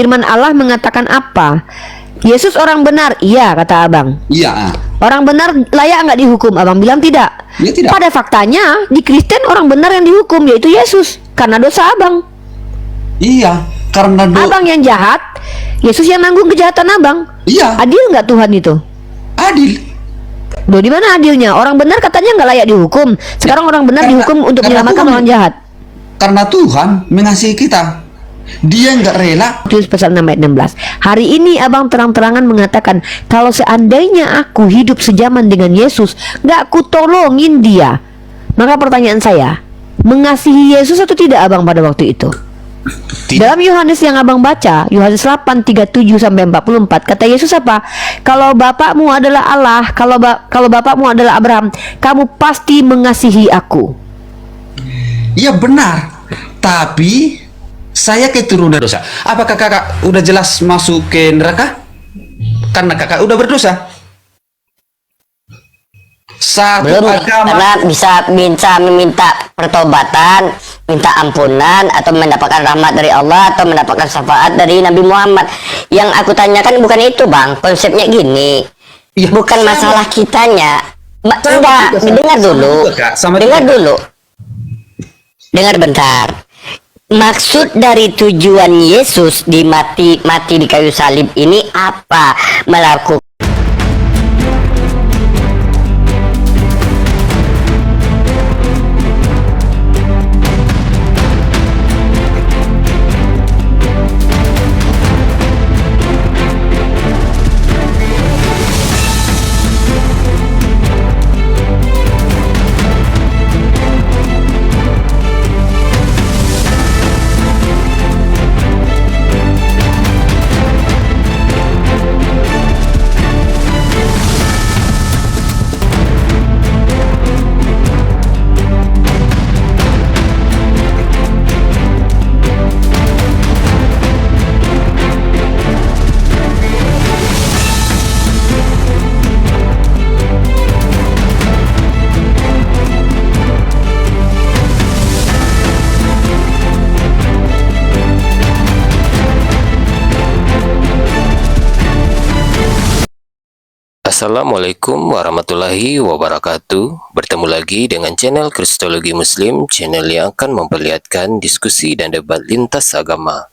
Firman Allah mengatakan apa? Yesus orang benar, iya kata abang. Iya. Orang benar layak nggak dihukum? Abang bilang tidak. Ya tidak. Pada faktanya di Kristen orang benar yang dihukum yaitu Yesus karena dosa abang. Iya, karena Abang yang jahat, Yesus yang nanggung kejahatan abang. Iya, Adil nggak Tuhan itu? adil. Loh, di mana adilnya? Orang benar katanya nggak layak dihukum. Sekarang orang benar dihukum untuk menyelamatkan Tuhan, orang jahat. Karena Tuhan mengasihi kita. Dia nggak rela. Tulis pasal 6 ayat 16. Hari ini abang terang-terangan mengatakan, kalau seandainya aku hidup sejaman dengan Yesus, nggak aku tolongin dia. Maka pertanyaan saya, mengasihi Yesus atau tidak abang pada waktu itu? Tidak. Dalam Yohanes yang abang baca, Yohanes 8:37-44, kata Yesus apa? Kalau bapakmu adalah Allah, kalau bapakmu adalah Abraham, kamu pasti mengasihi aku. Iya benar. Tapi saya keturunan dosa. Apakah kakak udah jelas masuk ke neraka? Karena kakak udah berdosa. Satu Belum, agama. karena bisa meminta pertobatan, minta ampunan, atau mendapatkan rahmat dari Allah, atau mendapatkan syafaat dari Nabi Muhammad. Yang aku tanyakan bukan itu bang, konsepnya gini, Iya, bukan sama. masalah kitanya. Sama Enggak, juga, sama. dengar dulu, Sama juga, Kak. Sama dengar juga. dulu, dengar bentar. Maksud dari tujuan Yesus mati di kayu salib ini apa? Melakukan Assalamualaikum warahmatullahi wabarakatuh. Bertemu lagi dengan channel Kristologi Muslim, channel yang akan memperlihatkan diskusi dan debat lintas agama.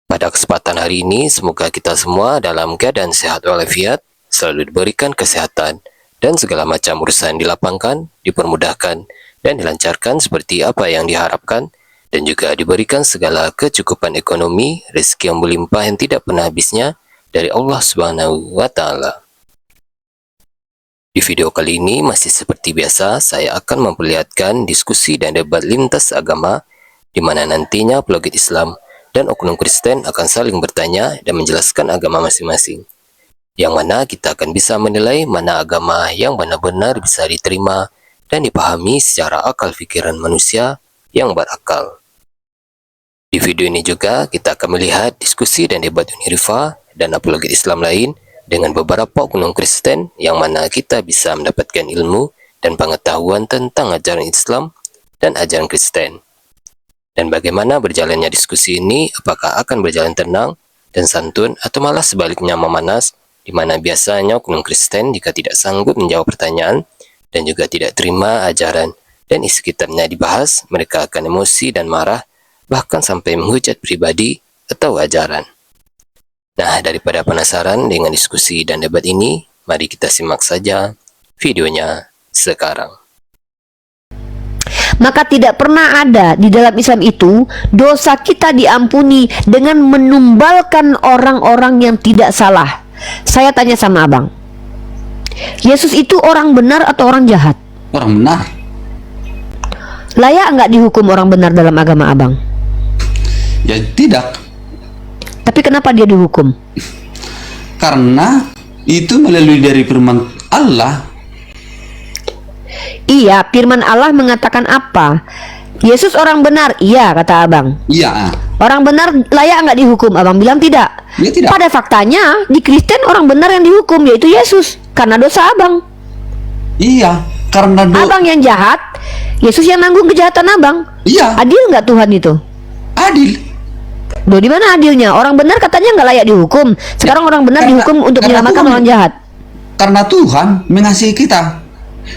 Pada kesempatan hari ini, semoga kita semua dalam keadaan sehat walafiat, selalu diberikan kesehatan, dan segala macam urusan dilapangkan, dipermudahkan, dan dilancarkan seperti apa yang diharapkan, dan juga diberikan segala kecukupan ekonomi, rezeki yang melimpah yang tidak pernah habisnya dari Allah Subhanahu wa Ta'ala. Di video kali ini masih seperti biasa, saya akan memperlihatkan diskusi dan debat lintas agama di mana nantinya apologet Islam dan oknum Kristen akan saling bertanya dan menjelaskan agama masing-masing. Yang mana kita akan bisa menilai mana agama yang benar-benar bisa diterima dan dipahami secara akal pikiran manusia yang berakal. Di video ini juga kita akan melihat diskusi dan debat Unirifa dan apologet Islam lain dengan beberapa oknum Kristen yang mana kita bisa mendapatkan ilmu dan pengetahuan tentang ajaran Islam dan ajaran Kristen. Dan bagaimana berjalannya diskusi ini, apakah akan berjalan tenang dan santun atau malah sebaliknya memanas, di mana biasanya oknum Kristen jika tidak sanggup menjawab pertanyaan dan juga tidak terima ajaran dan isi kitabnya dibahas, mereka akan emosi dan marah, bahkan sampai menghujat pribadi atau ajaran. Nah, daripada penasaran dengan diskusi dan debat ini, mari kita simak saja videonya sekarang. Maka tidak pernah ada di dalam Islam itu dosa kita diampuni dengan menumbalkan orang-orang yang tidak salah. Saya tanya sama abang, Yesus itu orang benar atau orang jahat? Orang benar. Layak nggak dihukum orang benar dalam agama abang? Ya tidak. Tapi kenapa dia dihukum? Karena itu melalui dari firman Allah. Iya, firman Allah mengatakan apa? Yesus orang benar, iya kata abang. Iya. Orang benar layak nggak dihukum? Abang bilang tidak. Ya tidak. Pada faktanya di Kristen orang benar yang dihukum yaitu Yesus karena dosa abang. Iya, karena Abang yang jahat, Yesus yang nanggung kejahatan abang. Iya, Adil nggak Tuhan itu? adil. Loh, di mana adilnya? Orang benar katanya nggak layak dihukum. Sekarang orang benar dihukum untuk menyelamatkan Tuhan, orang jahat. karena Tuhan mengasihi kita.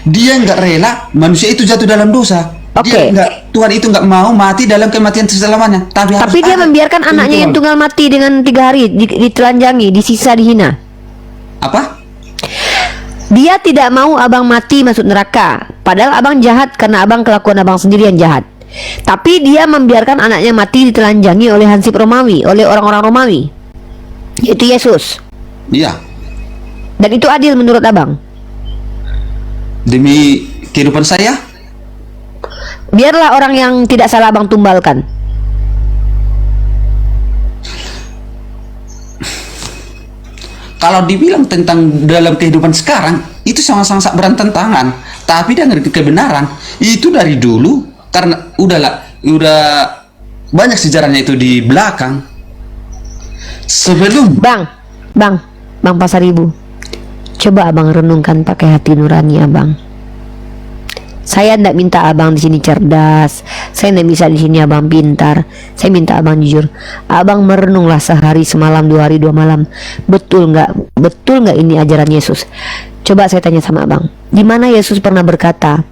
Dia nggak rela manusia itu jatuh dalam dosa. Oke. Tuhan itu nggak mau mati dalam kematian selamanya. Tapi Dia ada membiarkan anaknya yang keuntungan. tunggal mati dengan 3 hari ditelanjangi, disisa, dihina. Apa? Dia tidak mau abang mati masuk neraka. Padahal abang jahat karena abang kelakuan abang sendiri yang jahat. Tapi dia membiarkan anaknya mati ditelanjangi oleh Hansip Romawi, oleh orang-orang Romawi. Yaitu Yesus. Iya. Dan itu adil menurut abang. Demi kehidupan saya, Biarlah orang yang tidak salah abang tumbalkan. kalau dibilang tentang dalam kehidupan sekarang, itu sangat-sangat berantentangan. Tapi dengan kebenaran, itu dari dulu, karena udah banyak sejarahnya itu di belakang. Sebelum Bang Pasaribu, coba abang renungkan pakai hati nurani abang. Saya tidak minta abang di sini cerdas, saya tidak bisa di sini abang pintar. Saya minta abang jujur. Abang merenunglah sehari semalam, 2 hari 2 malam. Betul nggak ini ajaran Yesus? Coba saya tanya sama abang, di mana Yesus pernah berkata,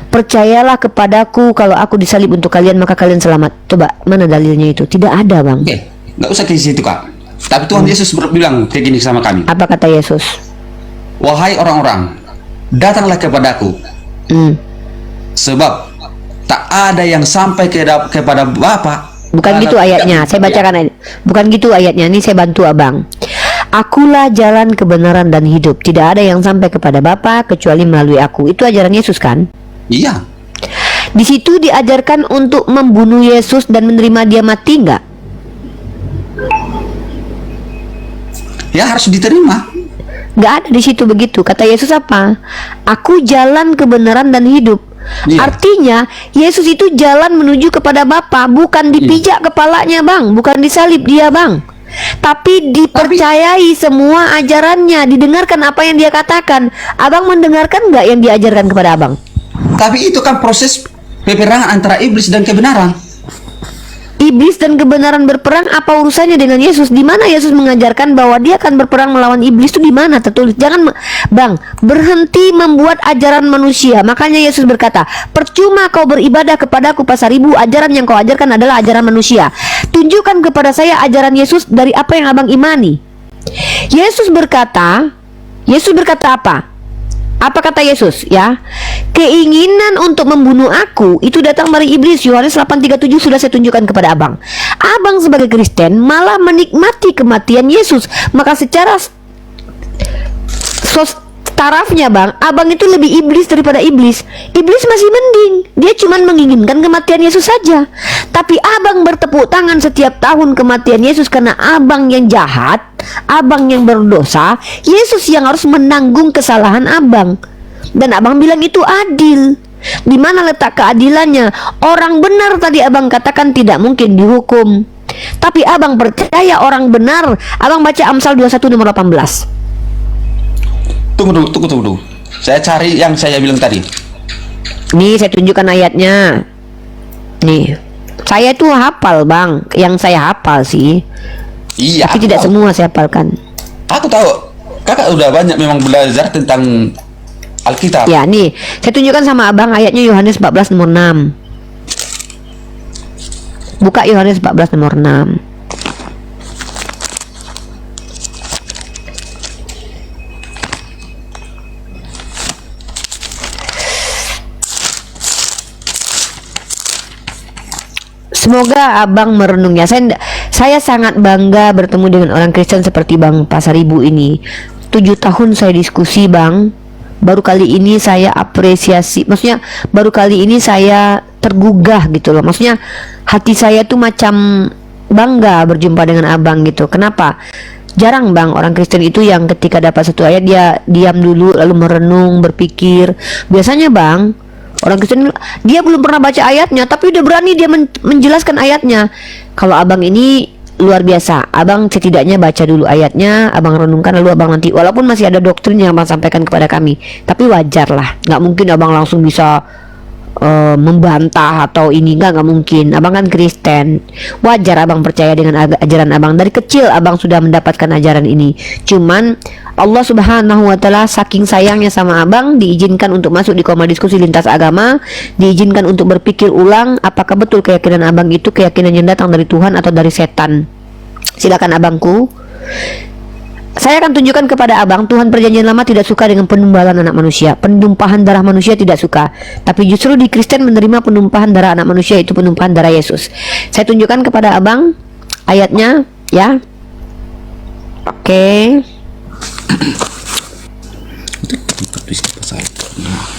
percayalah kepadaku, kalau aku disalib untuk kalian maka kalian selamat? Coba mana dalilnya itu? Tidak ada, bang. Oke, nggak usah ke situ, Kak. Tapi Tuhan Yesus bilang kayak gini sama kami. Apa kata Yesus? Wahai orang-orang, datanglah kepadaku, sebab tak ada yang sampai kepada Bapa. Bukan gitu ayatnya. Saya bacakan ayat. Bukan gitu ayatnya. Ini saya bantu abang. Akulah jalan kebenaran dan hidup. Tidak ada yang sampai kepada Bapa kecuali melalui aku. Itu ajaran Yesus kan? Iya. Di situ diajarkan untuk membunuh Yesus dan menerima dia mati nggak? Ya harus diterima. Nggak ada di situ begitu. Kata Yesus apa? Aku jalan kebenaran dan hidup. Iya. Artinya Yesus itu jalan menuju kepada Bapa, bukan dipijak kepalanya, bang, bukan disalib dia, bang, tapi dipercayai semua ajarannya, didengarkan apa yang dia katakan. Abang mendengarkan nggak yang diajarkan kepada abang? Tapi itu kan proses peperangan antara iblis dan kebenaran. Iblis dan kebenaran berperang, apa urusannya dengan Yesus? Di mana Yesus mengajarkan bahwa dia akan berperang melawan iblis? Itu di mana tertulis? Jangan, bang, berhenti membuat ajaran manusia. Makanya Yesus berkata, percuma kau beribadah kepadaku Pasaribu, ajaran yang kau ajarkan adalah ajaran manusia. Tunjukkan kepada saya ajaran Yesus dari apa yang abang imani. Yesus berkata apa? Apa kata Yesus, ya? Keinginan untuk membunuh aku itu datang dari iblis. Yohanes 8:37 sudah saya tunjukkan kepada abang. Abang sebagai Kristen malah menikmati kematian Yesus. Maka secara tarafnya, bang, abang itu lebih iblis daripada iblis. Iblis masih mending, dia cuma menginginkan kematian Yesus saja. Tapi abang bertepuk tangan setiap tahun kematian Yesus karena abang yang jahat, abang yang berdosa. Yesus yang harus menanggung kesalahan abang. Dan abang bilang itu adil. Di mana letak keadilannya? Orang benar tadi abang katakan tidak mungkin dihukum. Tapi abang percaya orang benar. Abang baca Amsal 21 nomor 18. Tunggu dulu. Saya cari yang saya bilang tadi. Nih saya tunjukkan ayatnya. Nih, saya tuh hafal, bang. Yang saya hafal sih, Iya. tapi tidak semua saya hafalkan. Aku tahu. Kakak udah banyak memang belajar tentang Alkitab. Ya, nih saya tunjukkan sama abang ayatnya Yohanes 14 nomor 6. Buka Yohanes 14 nomor 6. Semoga abang merenungnya. Saya sangat bangga bertemu dengan orang Kristen seperti Bang Pasaribu ini. 7 tahun saya diskusi, bang. Baru kali ini saya apresiasi. Maksudnya baru kali ini saya tergugah gitu loh. Maksudnya hati saya tuh macam bangga berjumpa dengan abang gitu. Kenapa? Jarang, bang, orang Kristen itu yang ketika dapat satu ayat dia diam dulu lalu merenung, berpikir. Biasanya, bang, orang Kristen dia belum pernah baca ayatnya tapi udah berani dia menjelaskan ayatnya. Kalau abang ini luar biasa. Abang setidaknya baca dulu ayatnya, abang renungkan, lalu abang nanti, walaupun masih ada doktrin yang abang sampaikan kepada kami, tapi wajar lah. Nggak mungkin abang langsung bisa membantah atau ini, nggak mungkin. Abang kan Kristen, wajar abang percaya dengan ajaran abang. Dari kecil abang sudah mendapatkan ajaran ini. Cuman Allah Subhanahu wa Ta'ala saking sayangnya sama abang, diizinkan untuk masuk di Komar Diskusi Lintas Agama, diizinkan untuk berpikir ulang apakah betul keyakinan abang itu keyakinan yang datang dari Tuhan atau dari setan. Silakan abangku. Saya akan tunjukkan kepada abang, Tuhan Perjanjian Lama tidak suka dengan penumbalan anak manusia. Penumpahan darah manusia tidak suka. Tapi justru di Kristen menerima penumpahan darah anak manusia, itu penumpahan darah Yesus. Saya tunjukkan kepada abang ayatnya, ya. Oke.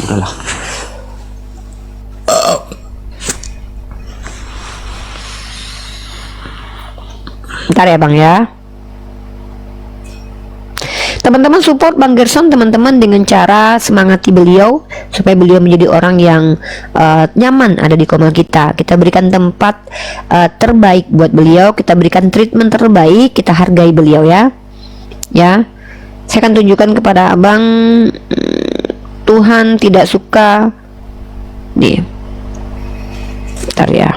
Udahlah. Bentar ya bang ya. Teman-teman support Bang Gerson, teman-teman, dengan cara semangati beliau supaya beliau menjadi orang yang nyaman ada di Komal kita. Kita berikan tempat terbaik buat beliau, kita berikan treatment terbaik, kita hargai beliau ya. Ya. Saya akan tunjukkan kepada abang, Tuhan tidak suka nih. Bentar ya.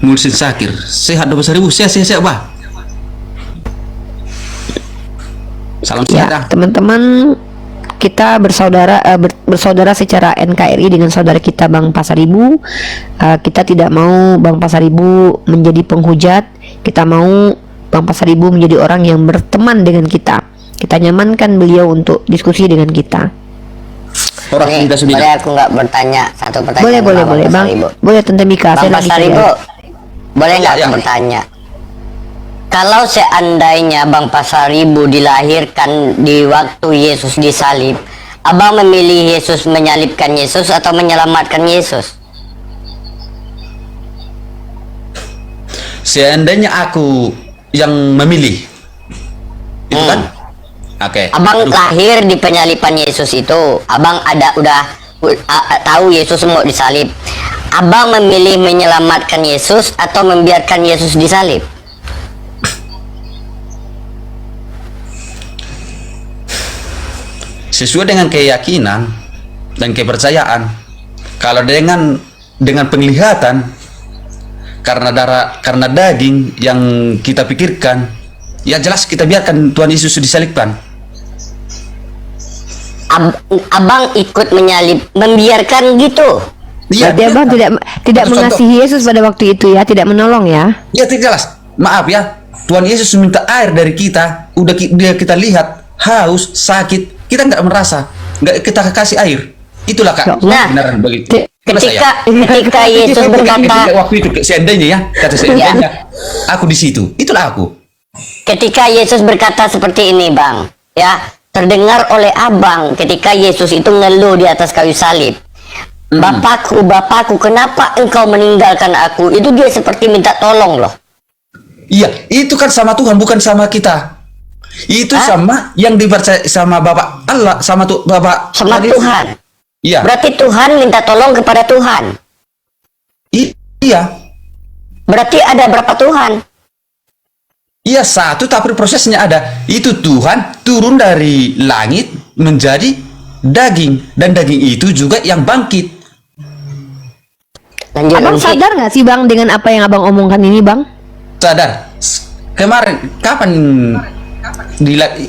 Mulsin Sakir, sehat 12.000, sehat bah. Salam sehat. Ya, teman-teman, kita bersaudara bersaudara secara NKRI dengan saudara kita Bang Pasaribu. Kita tidak mau Bang Pasaribu menjadi penghujat. Kita mau Bang Pasaribu menjadi orang yang berteman dengan kita. Kita nyamankan beliau untuk diskusi dengan kita. Orang Nih, kita sudah. boleh aku nggak bertanya satu pertanyaan? Boleh Bang. Boleh Tante Mika. Bang Saya lagi Pasaribu, boleh nggak Ya, aku ya. bertanya? Kalau seandainya Bang Pasaribu dilahirkan di waktu Yesus disalib, abang memilih Yesus menyalibkan Yesus atau menyelamatkan Yesus? Seandainya aku yang memilih, itu kan? Oke. Abang lahir di penyalipan Yesus itu, abang udah tahu Yesus mau disalib. Abang memilih menyelamatkan Yesus atau membiarkan Yesus disalib? Sesuai dengan keyakinan dan kepercayaan. Kalau dengan penglihatan, karena daging yang kita pikirkan, ya jelas kita biarkan Tuhan Yesus disalibkan. Abang ikut membiarkan gitu. Iya, Berarti abang tidak Contoh. mengasihi Yesus pada waktu itu ya, tidak menolong ya. Ya tidak jelas. Maaf ya, Tuhan Yesus minta air dari kita, udah kita lihat haus, sakit, kita nggak merasa, nggak kita kasih air. Itulah kak, Nah, benaran begitu. ketika Yesus berkata, Waktu itu seandainya ya, kata seandainya, aku di situ, itulah aku. ketika Yesus berkata seperti ini, Bang, ya, terdengar oleh abang ketika Yesus itu ngeluh di atas kayu salib. Bapakku, kenapa engkau meninggalkan aku? Itu dia seperti minta tolong loh. Iya, itu kan sama Tuhan, bukan sama kita. Itu sama yang dipercaya sama Bapak Allah, sama Bapak Sama Yesus. Tuhan. Iya. Berarti Tuhan minta tolong kepada Tuhan. Iya. Berarti ada berapa Tuhan? Iya satu, tapi prosesnya ada. Itu Tuhan turun dari langit menjadi daging, dan daging itu juga yang bangkit. Lanjut, Abang lanjut. sadar nggak sih bang dengan apa yang abang omongkan ini bang? Sadar. Kemarin kapan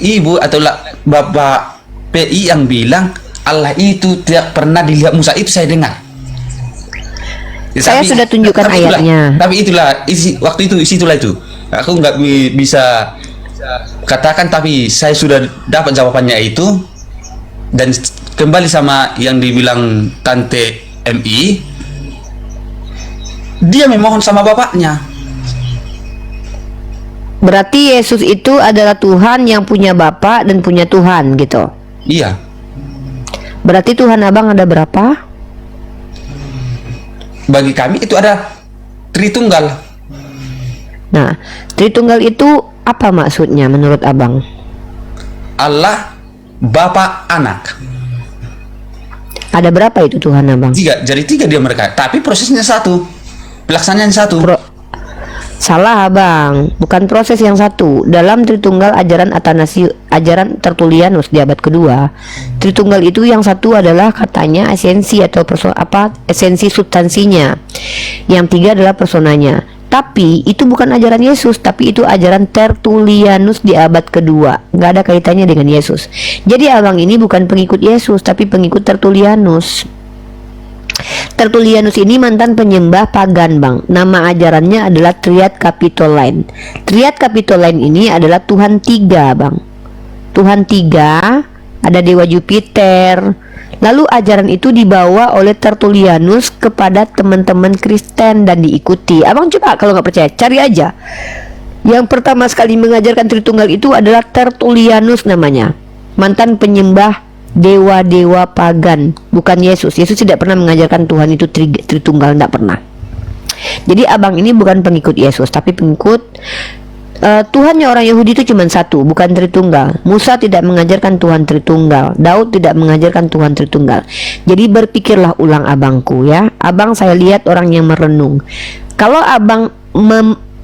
ibu atau Bapak PI yang bilang Allah itu tidak pernah dilihat Musa, itu saya dengar. Ya, Saya sudah tunjukkan ayatnya. Tapi itulah waktu itu itulah itu. Aku nggak bisa katakan, tapi saya sudah dapat jawabannya itu. Dan kembali sama yang dibilang Tante MI, dia memohon sama bapaknya. Berarti Yesus itu adalah Tuhan yang punya Bapa dan punya Tuhan gitu. Iya. Berarti Tuhan abang ada berapa? Bagi kami itu ada Tritunggal. Nah, Tritunggal itu apa maksudnya menurut abang? Allah, Bapa, Anak. Ada berapa itu Tuhan abang? Tiga, jadi tiga dia mereka. Tapi prosesnya satu, pelaksanaan satu. Salah abang, bukan proses yang satu. Dalam Tritunggal ajaran ajaran Tertullianus di abad kedua, Tritunggal itu yang satu adalah katanya esensi atau esensi substansinya. Yang tiga adalah personanya. Tapi itu bukan ajaran Yesus, tapi itu ajaran Tertullianus di abad kedua. Nggak ada kaitannya dengan Yesus. Jadi abang ini bukan pengikut Yesus, tapi pengikut Tertullianus. Tertullianus ini mantan penyembah pagan bang. Nama ajarannya adalah Triad Capitoline. Triad Capitoline ini adalah Tuhan tiga bang. Tuhan tiga, ada Dewa Jupiter. Lalu ajaran itu dibawa oleh Tertullianus kepada teman-teman Kristen dan diikuti. Abang coba kalau nggak percaya cari aja. Yang pertama sekali mengajarkan Tritunggal itu adalah Tertullianus namanya. Mantan penyembah dewa-dewa pagan, bukan Yesus. Yesus tidak pernah mengajarkan Tuhan itu Tritunggal, tidak pernah. Jadi abang ini bukan pengikut Yesus, tapi pengikut Tuhannya orang Yahudi itu cuma satu, bukan Tritunggal. Musa tidak mengajarkan Tuhan Tritunggal, Daud tidak mengajarkan Tuhan Tritunggal. Jadi berpikirlah ulang abangku ya. Abang saya lihat orang yang merenung. Kalau abang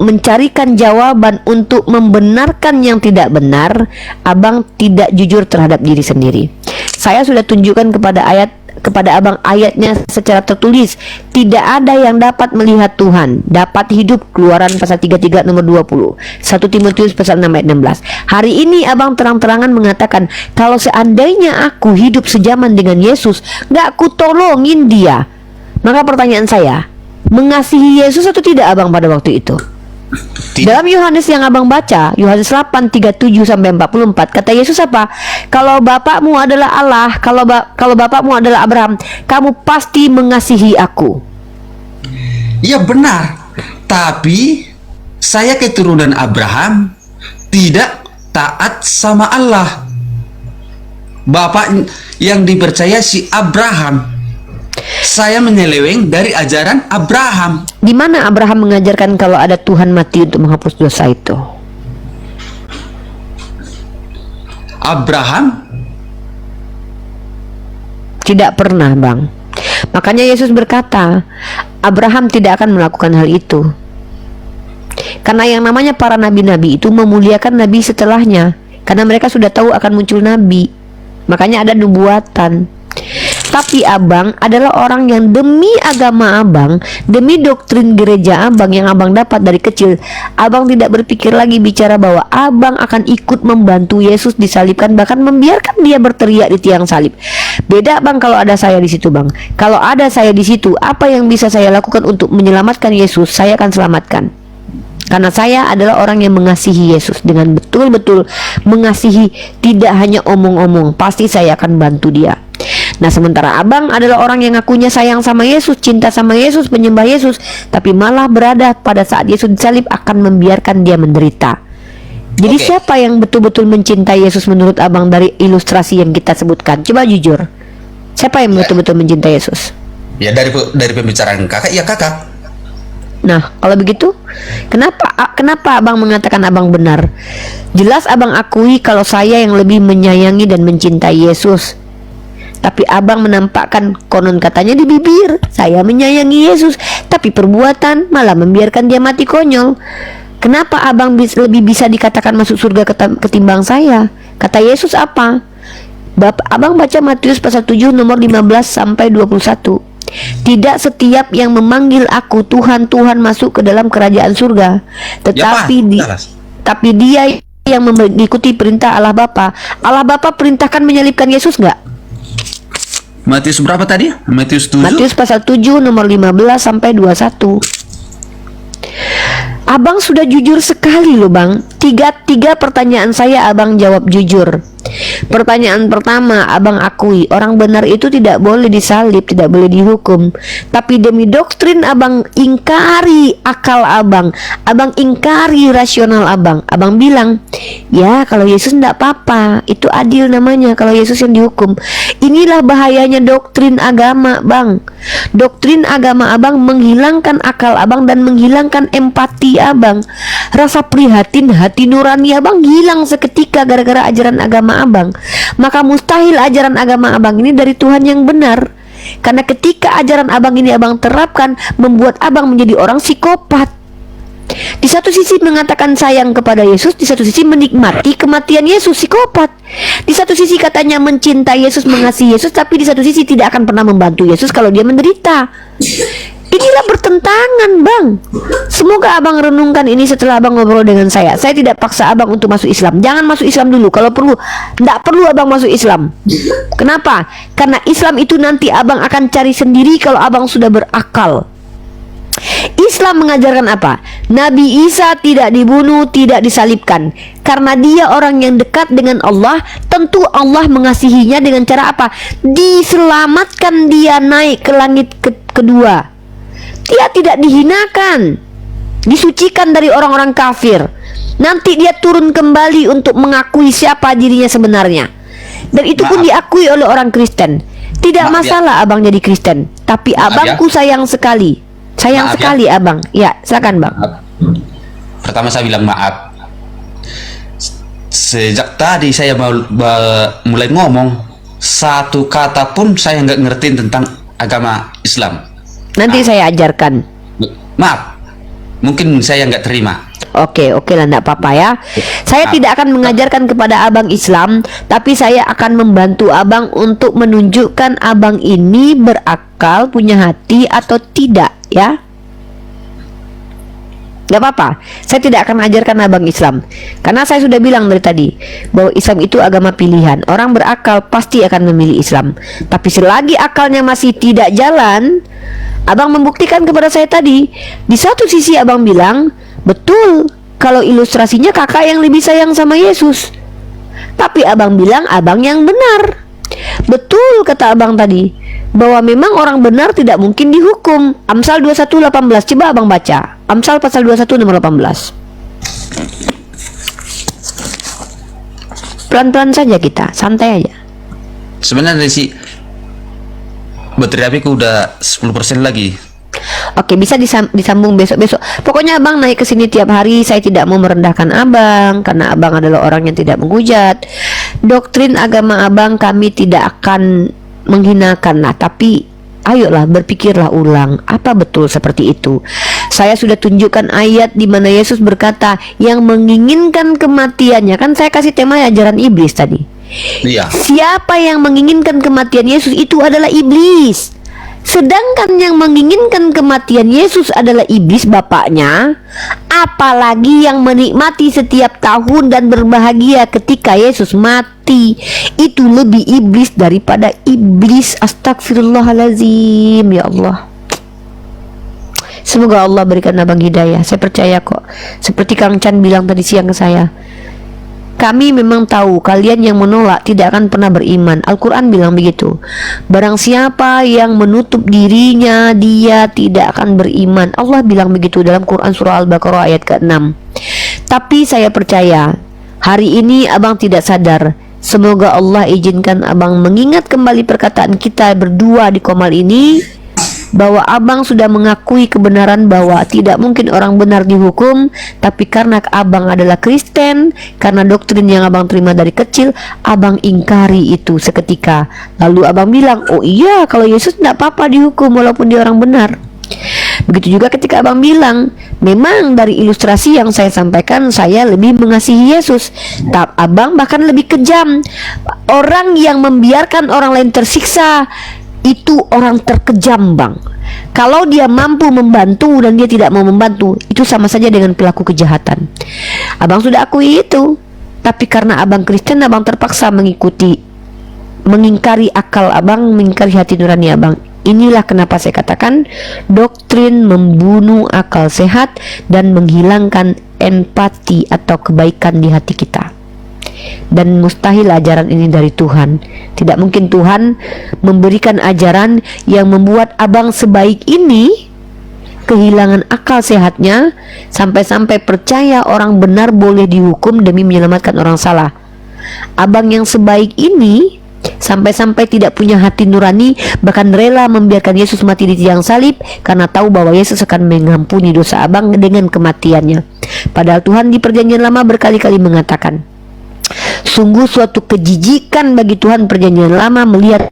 mencarikan jawaban untuk membenarkan yang tidak benar, abang tidak jujur terhadap diri sendiri. Saya sudah tunjukkan kepada abang ayatnya secara tertulis. Tidak ada yang dapat melihat Tuhan, dapat hidup. Keluaran pasal 33 nomor 20, 1 Timotius pasal 6 ayat 16. Hari ini abang terang-terangan mengatakan, kalau seandainya aku hidup sejaman dengan Yesus, gak aku tolongin dia. Maka pertanyaan saya, mengasihi Yesus atau tidak abang pada waktu itu? Dalam Yohanes yang abang baca, Yohanes 8:37 sampai 44, kata Yesus apa? Kalau bapakmu adalah Allah, kalau bapakmu adalah Abraham, kamu pasti mengasihi aku. Ya benar, tapi saya keturunan Abraham tidak taat sama Allah. Bapak yang dipercaya si Abraham. Saya menyeleweng dari ajaran Abraham. Di mana Abraham mengajarkan kalau ada Tuhan mati untuk menghapus dosa itu? Abraham tidak pernah bang. Makanya Yesus berkata, Abraham tidak akan melakukan hal itu. Karena yang namanya para nabi-nabi itu memuliakan nabi setelahnya, karena mereka sudah tahu akan muncul nabi. Makanya ada nubuatan. Tapi abang adalah orang yang demi agama abang, demi doktrin gereja abang yang abang dapat dari kecil, abang tidak berpikir lagi bicara bahwa abang akan ikut membantu Yesus disalibkan, bahkan membiarkan dia berteriak di tiang salib. Beda bang kalau ada saya di situ bang. Kalau ada saya di situ, apa yang bisa saya lakukan untuk menyelamatkan Yesus, saya akan selamatkan. Karena saya adalah orang yang mengasihi Yesus dengan betul-betul mengasihi, tidak hanya omong-omong. Pasti saya akan bantu dia. Nah sementara abang adalah orang yang ngakunya sayang sama Yesus, cinta sama Yesus, penyembah Yesus, tapi malah berada pada saat Yesus disalib akan membiarkan dia menderita. Jadi siapa yang betul-betul mencintai Yesus menurut abang dari ilustrasi yang kita sebutkan? Coba jujur, siapa yang betul-betul mencintai Yesus? Ya dari pembicaraan kakak, ya kakak. Nah kalau begitu, kenapa abang mengatakan abang benar? Jelas abang akui kalau saya yang lebih menyayangi dan mencintai Yesus. Tapi abang menampakkan konon katanya di bibir saya menyayangi Yesus, tapi perbuatan malah membiarkan dia mati konyol. Kenapa abang lebih bisa dikatakan masuk surga ketimbang saya? Kata Yesus apa? Abang baca Matius pasal 7 nomor 15 sampai 21. Tidak setiap yang memanggil aku Tuhan, Tuhan masuk ke dalam kerajaan surga, tetapi tapi dia yang mengikuti perintah Allah Bapa. Allah Bapa perintahkan menyalibkan Yesus nggak? Matius berapa tadi? Matius 7? Matius pasal 7 nomor 15 sampai 21. Abang sudah jujur sekali loh bang. Tiga pertanyaan saya abang jawab jujur. Pertanyaan pertama, abang akui orang benar itu tidak boleh disalib, tidak boleh dihukum. Tapi demi doktrin abang ingkari akal abang ingkari rasional abang. Abang bilang, ya kalau Yesus tidak apa-apa, itu adil namanya kalau Yesus yang dihukum. Inilah bahayanya doktrin agama bang. Doktrin agama abang menghilangkan akal abang dan menghilangkan empati abang. Rasa prihatin, hati nurani abang hilang seketika gara-gara ajaran agama abang. Maka mustahil ajaran agama abang ini dari Tuhan yang benar. Karena ketika ajaran abang ini abang terapkan, membuat abang menjadi orang psikopat. Di satu sisi mengatakan sayang kepada Yesus, di satu sisi menikmati kematian Yesus, psikopat. Di satu sisi katanya mencintai Yesus, mengasihi Yesus, tapi di satu sisi tidak akan pernah membantu Yesus kalau dia menderita. Inilah bertentangan, Bang. Semoga Abang renungkan ini setelah Abang ngobrol dengan saya. Saya tidak paksa Abang untuk masuk Islam. Jangan masuk Islam dulu. Kalau perlu, tidak perlu Abang masuk Islam. Kenapa? Karena Islam itu nanti Abang akan cari sendiri kalau Abang sudah berakal. Islam mengajarkan apa? Nabi Isa tidak dibunuh, tidak disalibkan. Karena dia orang yang dekat dengan Allah. Tentu Allah mengasihinya dengan cara apa? Diselamatkan dia naik ke langit kedua. Dia tidak dihinakan, disucikan dari orang-orang kafir. Nanti dia turun kembali untuk mengakui siapa dirinya sebenarnya. Dan itu pun diakui oleh orang Kristen. Tidak masalah Abang jadi Kristen. Tapi abangku sayang sekali. Sayang sekali Abang. Ya, silakan Bang. Pertama saya bilang maaf. Sejak tadi saya mulai ngomong, satu kata pun saya nggak ngertiin tentang agama Islam. Nanti saya ajarkan. Maaf, mungkin saya nggak terima. Oke lah, enggak apa-apa ya. Saya tidak akan mengajarkan kepada Abang Islam, tapi saya akan membantu Abang untuk menunjukkan Abang ini berakal, punya hati atau tidak, ya. Gak apa-apa, saya tidak akan ajarkan Abang Islam. Karena saya sudah bilang dari tadi bahwa Islam itu agama pilihan. Orang berakal pasti akan memilih Islam. Tapi selagi akalnya masih tidak jalan, Abang membuktikan kepada saya tadi. Di satu sisi Abang bilang, betul, kalau ilustrasinya kakak yang lebih sayang sama Yesus. Tapi Abang bilang Abang yang benar. Betul kata Abang tadi, bahwa memang orang benar tidak mungkin dihukum. Amsal 21:18, coba Abang baca. Amsal pasal 21 nomor 18. Pelan-pelan saja kita, santai aja. Sebenarnya sih baterai HP ku udah 10% lagi. Oke, bisa disambung besok-besok. Pokoknya Abang naik ke sini tiap hari. Saya tidak mau merendahkan Abang karena Abang adalah orang yang tidak menghujat. Doktrin agama Abang kami tidak akan menghinakan. Nah, tapi ayolah berpikirlah ulang, apa betul seperti itu? Saya sudah tunjukkan ayat di mana Yesus berkata yang menginginkan kematiannya. Kan saya kasih tema ajaran iblis tadi. Iya. Siapa yang menginginkan kematian Yesus itu adalah iblis. Sedangkan yang menginginkan kematian Yesus adalah iblis bapaknya. Apalagi yang menikmati setiap tahun dan berbahagia ketika Yesus mati, itu lebih iblis daripada iblis. Astagfirullahalazim. Ya Allah, semoga Allah berikan Abang hidayah. Saya percaya kok. Seperti Kang Chan bilang tadi siang ke saya, kami memang tahu kalian yang menolak tidak akan pernah beriman. Al-Quran bilang begitu. Barang siapa yang menutup dirinya, dia tidak akan beriman. Allah bilang begitu dalam Quran surah Al-Baqarah ayat ke-6. Tapi saya percaya hari ini Abang tidak sadar. Semoga Allah izinkan Abang mengingat kembali perkataan kita berdua di Komal ini, bahwa Abang sudah mengakui kebenaran bahwa tidak mungkin orang benar dihukum. Tapi karena Abang adalah Kristen, karena doktrin yang Abang terima dari kecil, Abang ingkari itu seketika. Lalu Abang bilang, oh iya, kalau Yesus tidak apa-apa dihukum walaupun dia orang benar. Begitu juga ketika Abang bilang, memang dari ilustrasi yang saya sampaikan, saya lebih mengasihi Yesus. Tapi Abang bahkan lebih kejam. Orang yang membiarkan orang lain tersiksa itu orang terkejam, Bang. Kalau dia mampu membantu dan dia tidak mau membantu, itu sama saja dengan pelaku kejahatan. Abang sudah akui itu. Tapi karena Abang Kristen, Abang terpaksa mengingkari akal Abang, mengingkari hati nurani Abang. Inilah kenapa saya katakan doktrin membunuh akal sehat dan menghilangkan empati atau kebaikan di hati kita. Dan mustahil ajaran ini dari Tuhan. Tidak mungkin Tuhan memberikan ajaran yang membuat Abang sebaik ini kehilangan akal sehatnya sampai-sampai percaya orang benar boleh dihukum demi menyelamatkan orang salah. Abang yang sebaik ini sampai-sampai tidak punya hati nurani, bahkan rela membiarkan Yesus mati di tiang salib karena tahu bahwa Yesus akan mengampuni dosa Abang dengan kematiannya. Padahal Tuhan di Perjanjian Lama berkali-kali mengatakan, sungguh suatu kejijikan bagi Tuhan Perjanjian Lama melihat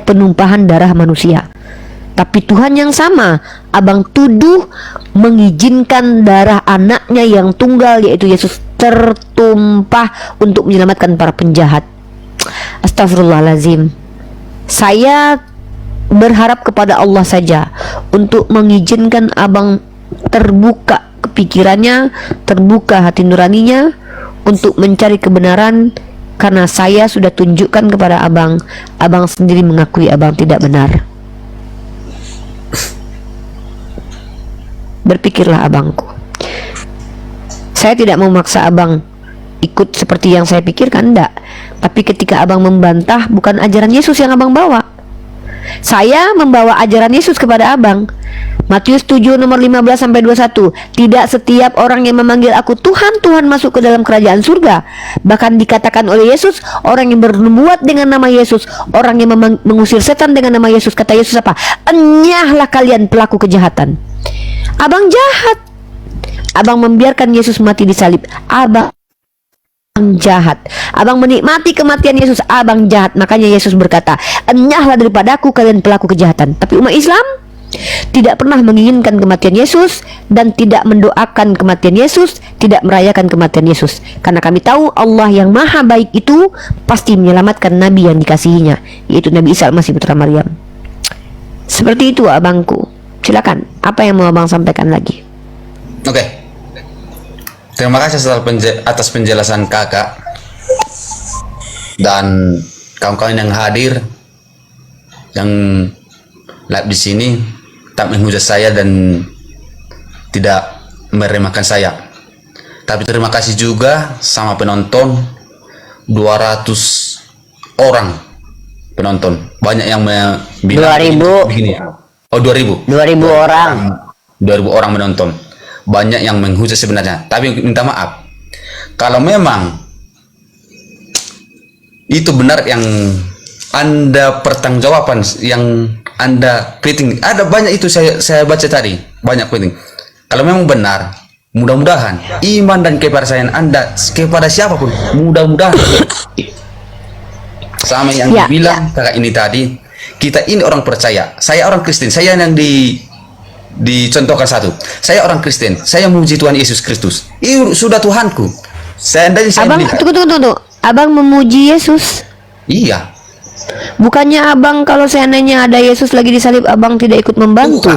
penumpahan darah manusia. Tapi Tuhan yang sama abang tuduh mengizinkan darah anaknya yang tunggal yaitu Yesus tertumpah untuk menyelamatkan para penjahat. Astagfirullahaladzim. Saya berharap kepada Allah saja untuk mengizinkan abang terbuka pikirannya, terbuka hati nuraninya untuk mencari kebenaran. Karena saya sudah tunjukkan kepada abang, abang sendiri mengakui abang tidak benar. Berpikirlah abangku. Saya tidak memaksa abang ikut seperti yang saya pikirkan, enggak. Tapi ketika abang membantah, bukan ajaran Yesus yang abang bawa. Saya membawa ajaran Yesus kepada abang. Matius 7 nomor 15 sampai 21. Tidak setiap orang yang memanggil aku Tuhan, Tuhan masuk ke dalam kerajaan surga. Bahkan dikatakan oleh Yesus, orang yang bernubuat dengan nama Yesus, orang yang mengusir setan dengan nama Yesus. Kata Yesus apa? Enyahlah kalian pelaku kejahatan. Abang jahat. Abang membiarkan Yesus mati disalib. Abang jahat. Abang menikmati kematian Yesus. Abang jahat. Makanya Yesus berkata, enyahlah daripadaku kalian pelaku kejahatan. Tapi umat Islam tidak pernah menginginkan kematian Yesus dan tidak mendoakan kematian Yesus, tidak merayakan kematian Yesus. Karena kami tahu Allah yang maha baik itu pasti menyelamatkan Nabi yang dikasihinya, yaitu Nabi Isa Al-Masih putra Maryam. Seperti itu abangku. Silakan, apa yang mau abang sampaikan lagi? Oke. Terima kasih atas penjelasan kakak dan kawan-kawan yang hadir, yang live di sini, tak menghujat saya dan tidak meremehkan saya. Tapi terima kasih juga sama penonton, 200 orang penonton. Banyak yang bilang 2000. begini. Oh, 2000. 2000 orang. 2000 orang menonton. Banyak yang menghujat sebenarnya. Tapi minta maaf. Kalau memang itu benar yang Anda pertanggungjawaban, yang Anda kritik, ada banyak itu saya baca tadi, banyak kritik. Kalau memang benar, mudah-mudahan iman dan kepercayaan Anda kepada siapapun, mudah-mudahan sama yang dibilang kakak ini tadi, kita ini orang percaya. Saya orang Kristen, saya yang dicontohkan satu. Saya orang Kristen, saya memuji Tuhan Yesus Kristus. Itu sudah Tuhanku. Saya Abang, tunggu. Abang memuji Yesus? Iya. Bukannya abang kalau seandainya ada Yesus lagi disalib, abang tidak ikut membantu?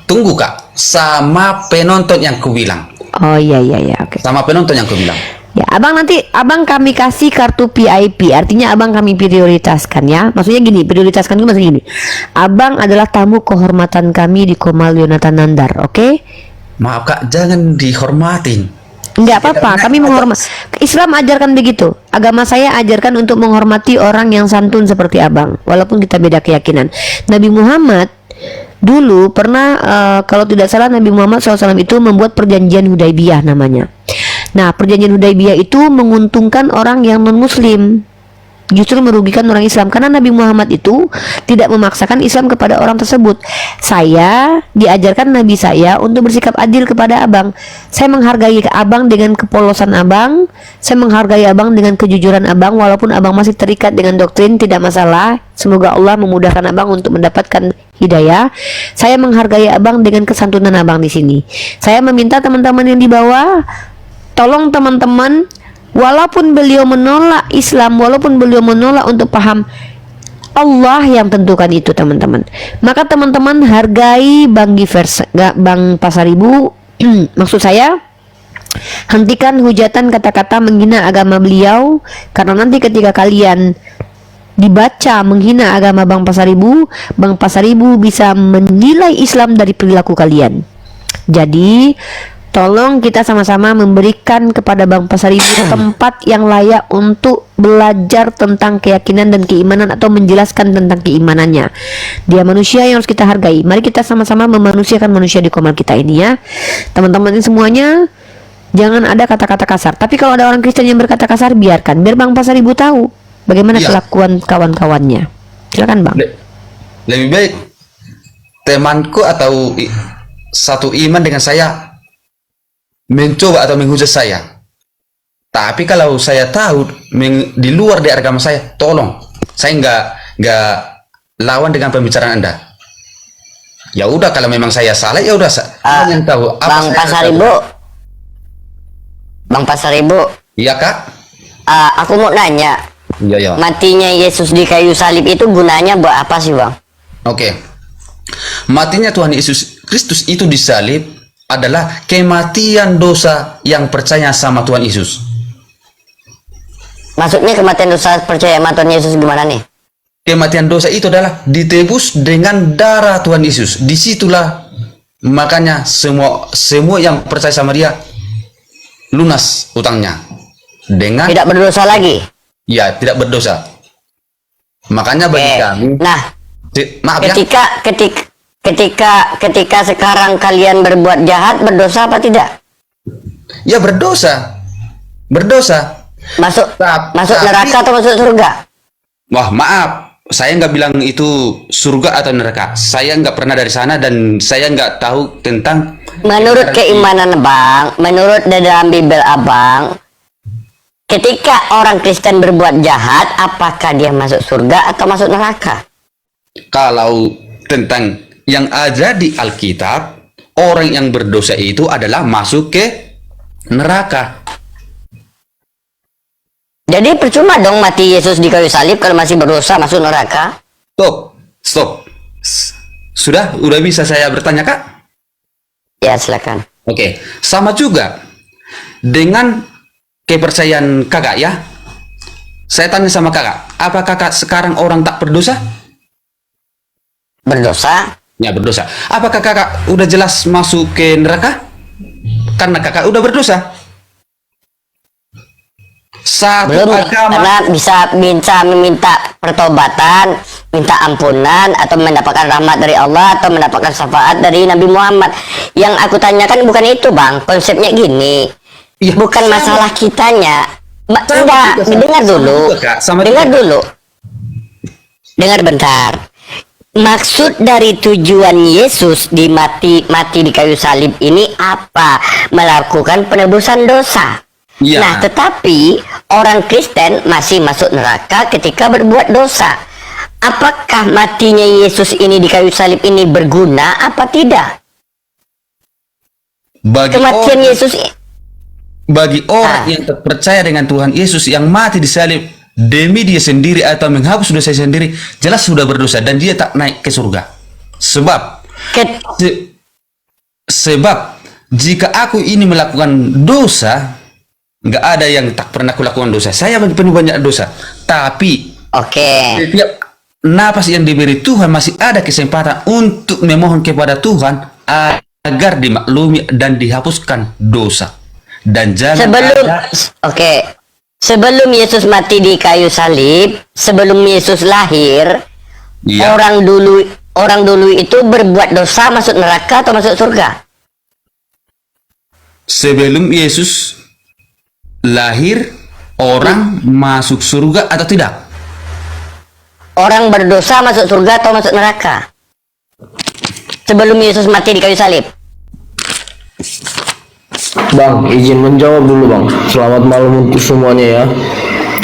Tunggu kak, sama penonton yang kubilang. Oh iya, oke. Sama penonton yang kubilang. Ya, abang nanti kami kasih kartu VIP, artinya abang kami prioritaskan ya. Maksudnya gini, prioritaskan itu maksudnya gini. Abang adalah tamu kehormatan kami di Komal Yonatan Nandar, oke? Maaf kak, jangan dihormatin. Enggak apa-apa, kami menghormati. Islam ajarkan begitu. Agama saya ajarkan untuk menghormati orang yang santun seperti abang, walaupun kita beda keyakinan. Nabi Muhammad dulu pernah, kalau tidak salah, Nabi Muhammad SAW itu membuat perjanjian Hudaibiyah namanya. Nah, perjanjian Hudaibiyah itu menguntungkan orang yang non-Muslim, justru merugikan orang Islam, karena Nabi Muhammad itu tidak memaksakan Islam kepada orang tersebut. Saya diajarkan Nabi saya untuk bersikap adil kepada abang. Saya menghargai abang dengan kepolosan abang, saya menghargai abang dengan kejujuran abang, walaupun abang masih terikat dengan doktrin, tidak masalah. Semoga Allah memudahkan abang untuk mendapatkan hidayah. Saya menghargai abang dengan kesantunan abang di sini. Saya meminta teman-teman yang di bawah, tolong teman-teman, walaupun beliau menolak Islam, walaupun beliau menolak untuk paham, Allah yang tentukan itu teman-teman. Maka teman-teman hargai Bang Givers, Bang Pasaribu. Maksud saya, hentikan hujatan kata-kata menghina agama beliau, karena nanti ketika kalian dibaca menghina agama Bang Pasaribu bisa menilai Islam dari perilaku kalian. Jadi tolong kita sama-sama memberikan kepada Bang Pasaribu tempat yang layak untuk belajar tentang keyakinan dan keimanan, atau menjelaskan tentang keimanannya. Dia manusia yang harus kita hargai. Mari kita sama-sama memanusiakan manusia di Komal kita ini ya. Teman-teman semuanya, jangan ada kata-kata kasar. Tapi kalau ada orang Kristen yang berkata kasar, biarkan. Biar Bang Pasaribu tahu bagaimana kelakuan kawan-kawannya. Silakan Bang. Lebih baik temanku atau satu iman dengan saya mencoba atau menghujat saya. Tapi kalau saya tahu di luar dari agama saya, tolong. Saya nggak lawan dengan pembicaraan Anda. Ya udah, kalau memang saya salah ya udah, yang tahu apa Bang saya Pasaribu, Bang Pasaribu, Iya kak. aku mau nanya, Iya ya. matinya Yesus di kayu salib itu gunanya buat apa sih bang? Oke. Matinya Tuhan Yesus Kristus itu disalib adalah kematian dosa yang percaya sama Tuhan Yesus. Maksudnya kematian dosa percaya sama Tuhan Yesus gimana nih? Kematian dosa itu adalah ditebus dengan darah Tuhan Yesus. Disitulah makanya semua yang percaya sama dia lunas utangnya dengan Tidak berdosa lagi. ya tidak berdosa. Makanya bagi kami, Nah, maaf ya, ketika sekarang kalian berbuat jahat, berdosa apa tidak? ya berdosa, berdosa. Masuk masuk Tapi- neraka atau masuk surga? Wah maaf, saya nggak bilang itu surga atau neraka. Saya nggak pernah dari sana dan saya nggak tahu tentang. Menurut keimanan abang, menurut dalam Bible abang, ketika orang Kristen berbuat jahat, apakah dia masuk surga atau masuk neraka? Kalau tentang yang ada di Alkitab, orang yang berdosa itu adalah masuk ke neraka. Jadi percuma dong mati Yesus di kayu salib kalau masih berdosa masuk neraka? Stop. Sudah bisa saya bertanya kak? Ya silakan. Oke, sama juga dengan kepercayaan kakak ya. Saya tanya sama kakak, apa kakak sekarang orang tak berdosa? Berdosa? Ya berdosa. Apakah kakak udah jelas masuk ke neraka? Karena kakak udah berdosa. Satu Belum, agama. karena bisa meminta pertobatan, minta ampunan, atau mendapatkan rahmat dari Allah, atau mendapatkan syafaat dari Nabi Muhammad. Yang aku tanyakan bukan itu bang, konsepnya gini. Iya, Bukan sama. masalah kitanya. Sama Enggak, juga, sama. dengar Sama dulu. juga, Kak. Sama Dengar juga. dulu. Dengar bentar. Maksud dari tujuan Yesus mati di kayu salib ini apa? Melakukan penebusan dosa. Iya. Nah, tetapi orang Kristen masih masuk neraka ketika berbuat dosa. Apakah matinya Yesus ini di kayu salib ini berguna apa tidak? Bagi orang yang tak percaya dengan Tuhan Yesus yang mati di salib demi dia sendiri atau menghapus dosa sendiri, jelas sudah berdosa dan dia tak naik ke surga. Sebab jika aku ini melakukan dosa, nggak ada yang tak pernah kulakukan dosa. Saya penuh banyak dosa, tapi setiap napas yang diberi Tuhan masih ada kesempatan untuk memohon kepada Tuhan agar dimaklumi dan dihapuskan dosa. Dan jangan sebelum Yesus mati di kayu salib, sebelum Yesus lahir, Iya. orang dulu itu berbuat dosa masuk neraka atau masuk surga? Sebelum Yesus lahir, orang masuk surga atau tidak? Orang berdosa masuk surga atau masuk neraka? Sebelum Yesus mati di kayu salib. Bang, izin menjawab dulu bang. Selamat malam untuk semuanya ya.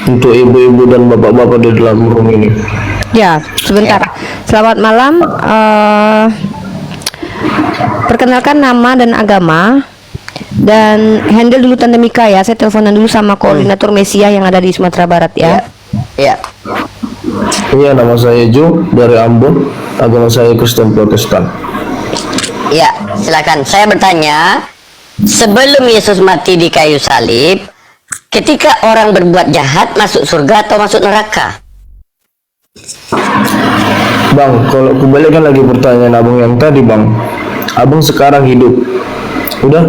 Untuk ibu-ibu dan bapak-bapak di dalam room ini. Ya, sebentar. Selamat malam. Perkenalkan nama dan agama. Dan handle dulu Tante Mika ya. Saya teleponan dulu sama koordinator Mesia yang ada di Sumatera Barat ya. Ya. Iya, nama saya Jo dari Ambon. Agama saya Kristen Protestan. Ya, silakan. Saya bertanya, sebelum Yesus mati di kayu salib, ketika orang berbuat jahat masuk surga atau masuk neraka? Bang, kalau kembalikan lagi pertanyaan abang yang tadi bang. Abang sekarang hidup. Udah.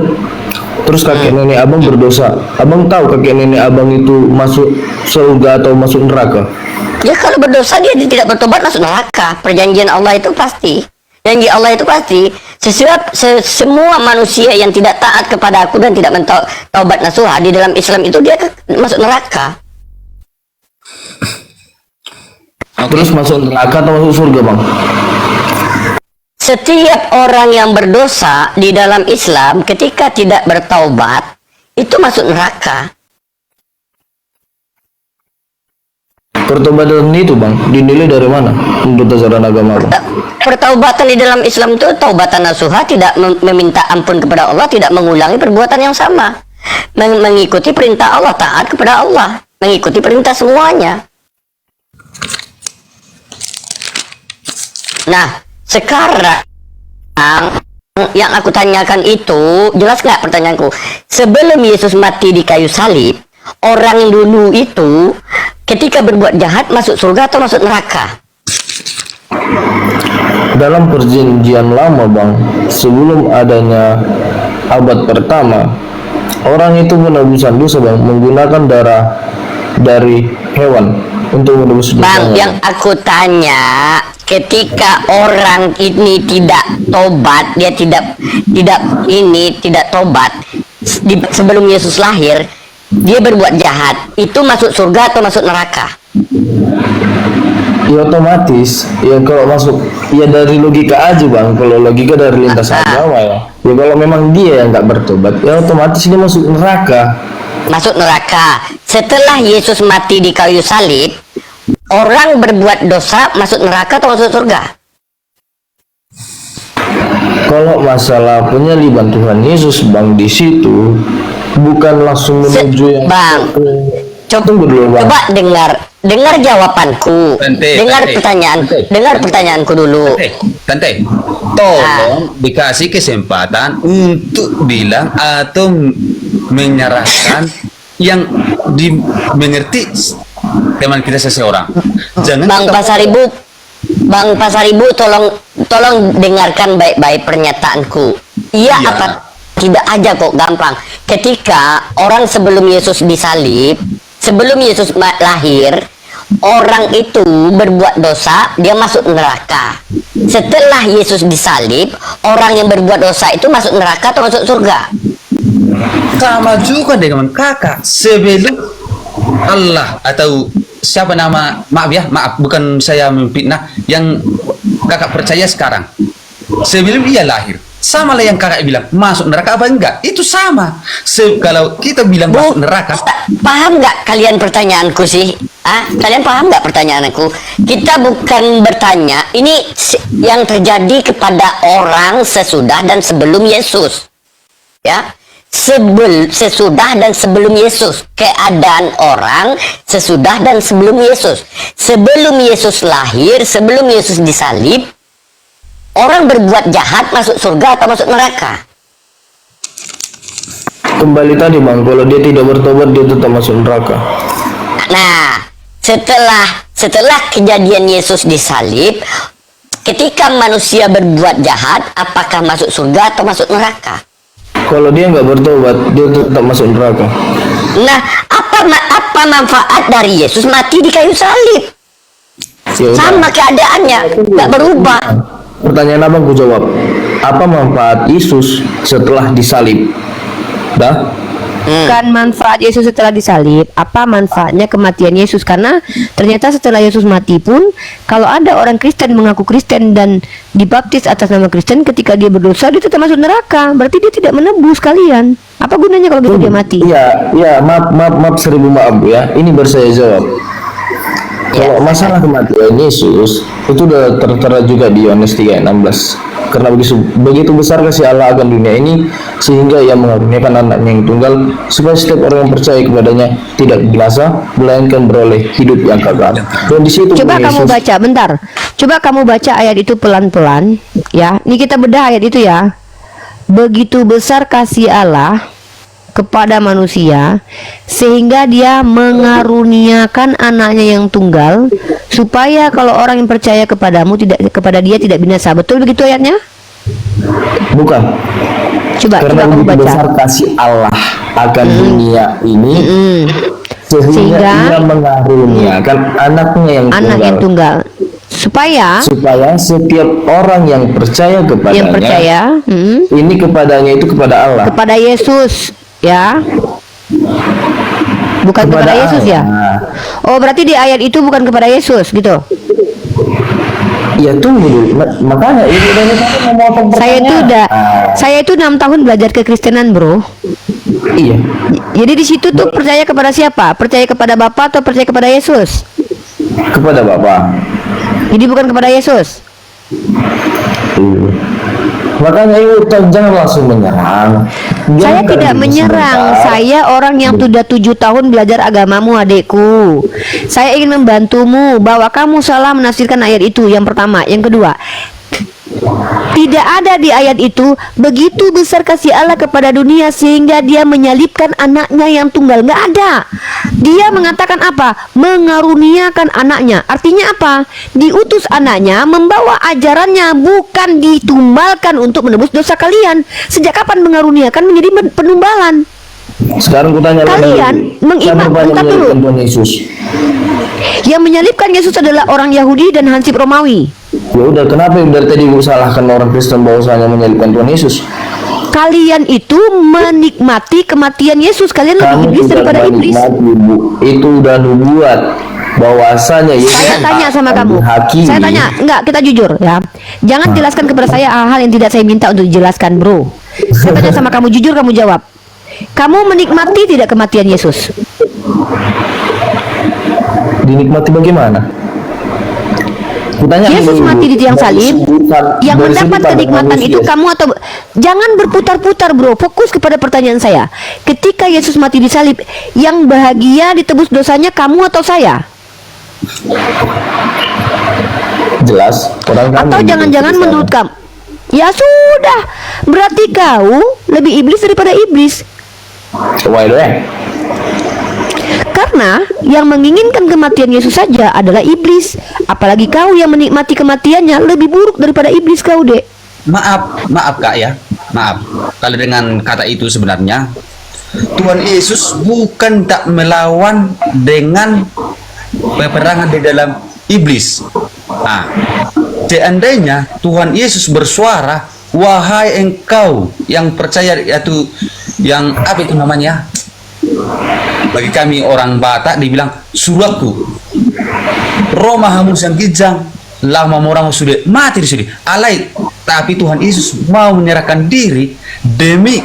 Terus kakek nenek abang berdosa. Abang tahu kakek nenek abang itu masuk surga atau masuk neraka? Ya kalau berdosa dia tidak bertobat masuk neraka. Perjanjian Allah itu pasti. Janji Allah itu pasti. Semua manusia yang tidak taat kepada aku dan tidak mentaubat nasuha di dalam Islam itu dia masuk neraka. Terus masuk neraka atau masuk surga bang? Setiap orang yang berdosa di dalam Islam ketika tidak bertaubat itu masuk neraka. Pertobatan itu bang dinilai dari mana menurut ajaran agama bang? Pertaubatan di dalam Islam itu taubatan nasuha, tidak meminta ampun kepada Allah, tidak mengulangi perbuatan yang sama, mengikuti perintah Allah, taat kepada Allah, mengikuti perintah semuanya. Nah, sekarang yang aku tanyakan itu, jelas nggak pertanyaanku? Sebelum Yesus mati di kayu salib, orang dulu itu ketika berbuat jahat masuk surga atau masuk neraka? Dalam perjanjian lama bang, sebelum adanya abad pertama, orang itu menebusan dosa bang menggunakan darah dari hewan untuk menebus dosa. Bang, yang aku tanya, ketika orang ini tidak tobat, dia tidak tobat sebelum Yesus lahir, dia berbuat jahat, itu masuk surga atau masuk neraka? Ya otomatis, ya kalau masuk, ya dari logika aja bang, kalau logika dari lintas agama ya kalau memang dia yang nggak bertobat, ya otomatis dia masuk neraka. Masuk neraka. Setelah Yesus mati di kayu salib, orang berbuat dosa masuk neraka atau masuk surga? Kalau masalah penyaliban Tuhan Yesus bang, di situ bukan langsung menuju yang Bang, tunggu dulu bang. coba dengar jawabanku. Dengar pertanyaanku dulu. Tante, tolong dikasih kesempatan untuk bilang atau menyerahkan yang dimengerti teman kita seseorang. Jangan Bang Pasaribu, tolong dengarkan baik-baik pernyataanku. Iya apa tidak aja kok, gampang. Ketika orang sebelum Yesus disalib, sebelum Yesus lahir, orang itu berbuat dosa, dia masuk neraka. Setelah Yesus disalib, orang yang berbuat dosa itu masuk neraka atau masuk surga? sama juga dengan kakak sebelum Allah atau siapa nama, maaf bukan saya memfitnah, yang kakak percaya sekarang sebelum dia lahir sama lah yang kakak bilang masuk neraka apa enggak, itu sama. Kalau kita bilang masuk neraka, paham nggak kalian pertanyaanku sih? Kalian paham nggak pertanyaanku? Kita bukan bertanya ini yang terjadi kepada orang sesudah dan sebelum Yesus, ya. Sesudah dan sebelum Yesus, keadaan orang sesudah dan sebelum Yesus. Sebelum Yesus lahir, sebelum Yesus disalib, orang berbuat jahat masuk surga atau masuk neraka? Kembali tadi bang, kalau dia tidak bertobat dia tetap masuk neraka. Nah, setelah kejadian Yesus disalib, ketika manusia berbuat jahat, apakah masuk surga atau masuk neraka? Kalau dia nggak bertobat, dia tetap masuk neraka. Nah, apa manfaat dari Yesus mati di kayu salib? Ya udah. Sama keadaannya, nggak berubah. Pertanyaan abang ku jawab. Apa manfaat Yesus setelah disalib? Dah? Bukan manfaat Yesus setelah disalib, apa manfaatnya kematian Yesus? Karena ternyata setelah Yesus mati pun, kalau ada orang Kristen mengaku Kristen dan dibaptis atas nama Kristen, ketika dia berdosa dia tetap masuk neraka. Berarti dia tidak menebus kalian. Apa gunanya kalau gitu dia mati? Iya, maaf 1000 maaf ya. Ini baru saya jawab. Kalau masalah kematian Yesus itu udah tertera juga di Yohanes 3:16. Karena begitu besar kasih Allah akan dunia ini sehingga Ia mengaruniakan anaknya yang tunggal supaya setiap orang yang percaya kepadanya tidak binasa melainkan beroleh hidup yang kekal. Dan di situ Coba Yesus, kamu baca, bentar. Coba kamu baca ayat itu pelan-pelan, ya. Ini kita bedah ayat itu ya. Begitu besar kasih Allah kepada manusia sehingga dia mengaruniakan anaknya yang tunggal supaya kalau orang yang percaya kepadamu kepada dia tidak binasa. Betul begitu ayatnya? bukan. Coba Karena kamu begitu baca. besar kasih Allah akan dunia ini sehingga Ia mengaruniakan anaknya yang Anak yang tunggal supaya setiap orang yang percaya kepadanya ini kepadanya itu kepada Allah, kepada Yesus, ya. Bukan kepada Yesus ya. Oh, berarti di ayat itu bukan kepada Yesus gitu. Ya tunggu dulu, makanya ini udah memotong pertanyaan. Saya itu 6 tahun belajar kekristenan, bro. Iya. Jadi di situ tuh percaya kepada siapa? Percaya kepada Bapa atau percaya kepada Yesus? kepada Bapa. Jadi bukan kepada Yesus. Iya. Makanya itu jangan langsung menyerang. Saya Jangan tidak dulu menyerang. sebentar. Saya orang yang sudah 7 tahun belajar agamamu, adekku. Saya ingin membantumu bahwa kamu salah menafsirkan ayat itu. Yang pertama, yang kedua, tidak ada di ayat itu begitu besar kasih Allah kepada dunia sehingga dia menyalibkan anaknya yang tunggal. Nggak ada. Dia mengatakan apa? Mengaruniakan anaknya. Artinya apa? Diutus anaknya membawa ajarannya, bukan ditumbalkan untuk menebus dosa kalian. Sejak kapan mengaruniakan menjadi penumbalan? Sekarang kutanya Kalian mengiman. Bentar dulu. Tuhan Yesus. Yang menyalibkan Yesus adalah orang Yahudi dan Hansip Romawi. Ya udah, kenapa dari tadi gue salahkan orang Kristen bahwasanya menyalibkan Tuhan Yesus? Kalian itu menikmati kematian Yesus. Kalian lebih Kamu iblis tidak daripada iblis. menikmati, Bu. Itu udah nubuat bahwasanya Yesus Saya tanya sama kamu. hakimi. Saya tanya, enggak, kita jujur ya. Jangan jelaskan kepada saya hal-hal yang tidak saya minta untuk dijelaskan, bro. Saya tanya sama kamu, jujur kamu jawab. Kamu menikmati tidak kematian Yesus? Dinikmati bagaimana? Kutanya Yesus dulu, mati di tiang dari salib. sebutan- Yang dari mendapat sebutan kenikmatan manusia. itu kamu atau jangan berputar-putar, bro. Fokus kepada pertanyaan saya. Ketika Yesus mati di salib, yang bahagia ditebus dosanya kamu atau saya? Jelas orang kami Atau gitu, jangan-jangan sama. menurut kamu? Ya sudah, berarti kau lebih iblis daripada iblis. Why do I? Karena yang menginginkan kematian Yesus saja adalah iblis. Apalagi kau yang menikmati kematiannya lebih buruk daripada iblis kau, Dek. Maaf Kak ya. Maaf. Kalau dengan kata itu sebenarnya Tuhan Yesus bukan tak melawan dengan peperangan di dalam iblis. Nah, seandainya Tuhan Yesus bersuara, wahai engkau yang percaya, yaitu yang apa itu namanya? Bagi kami orang Batak dibilang suratku. Roma hamus yang kijang, lama orang sudah mati di sini. Alai, tapi Tuhan Yesus mau menyerahkan diri demi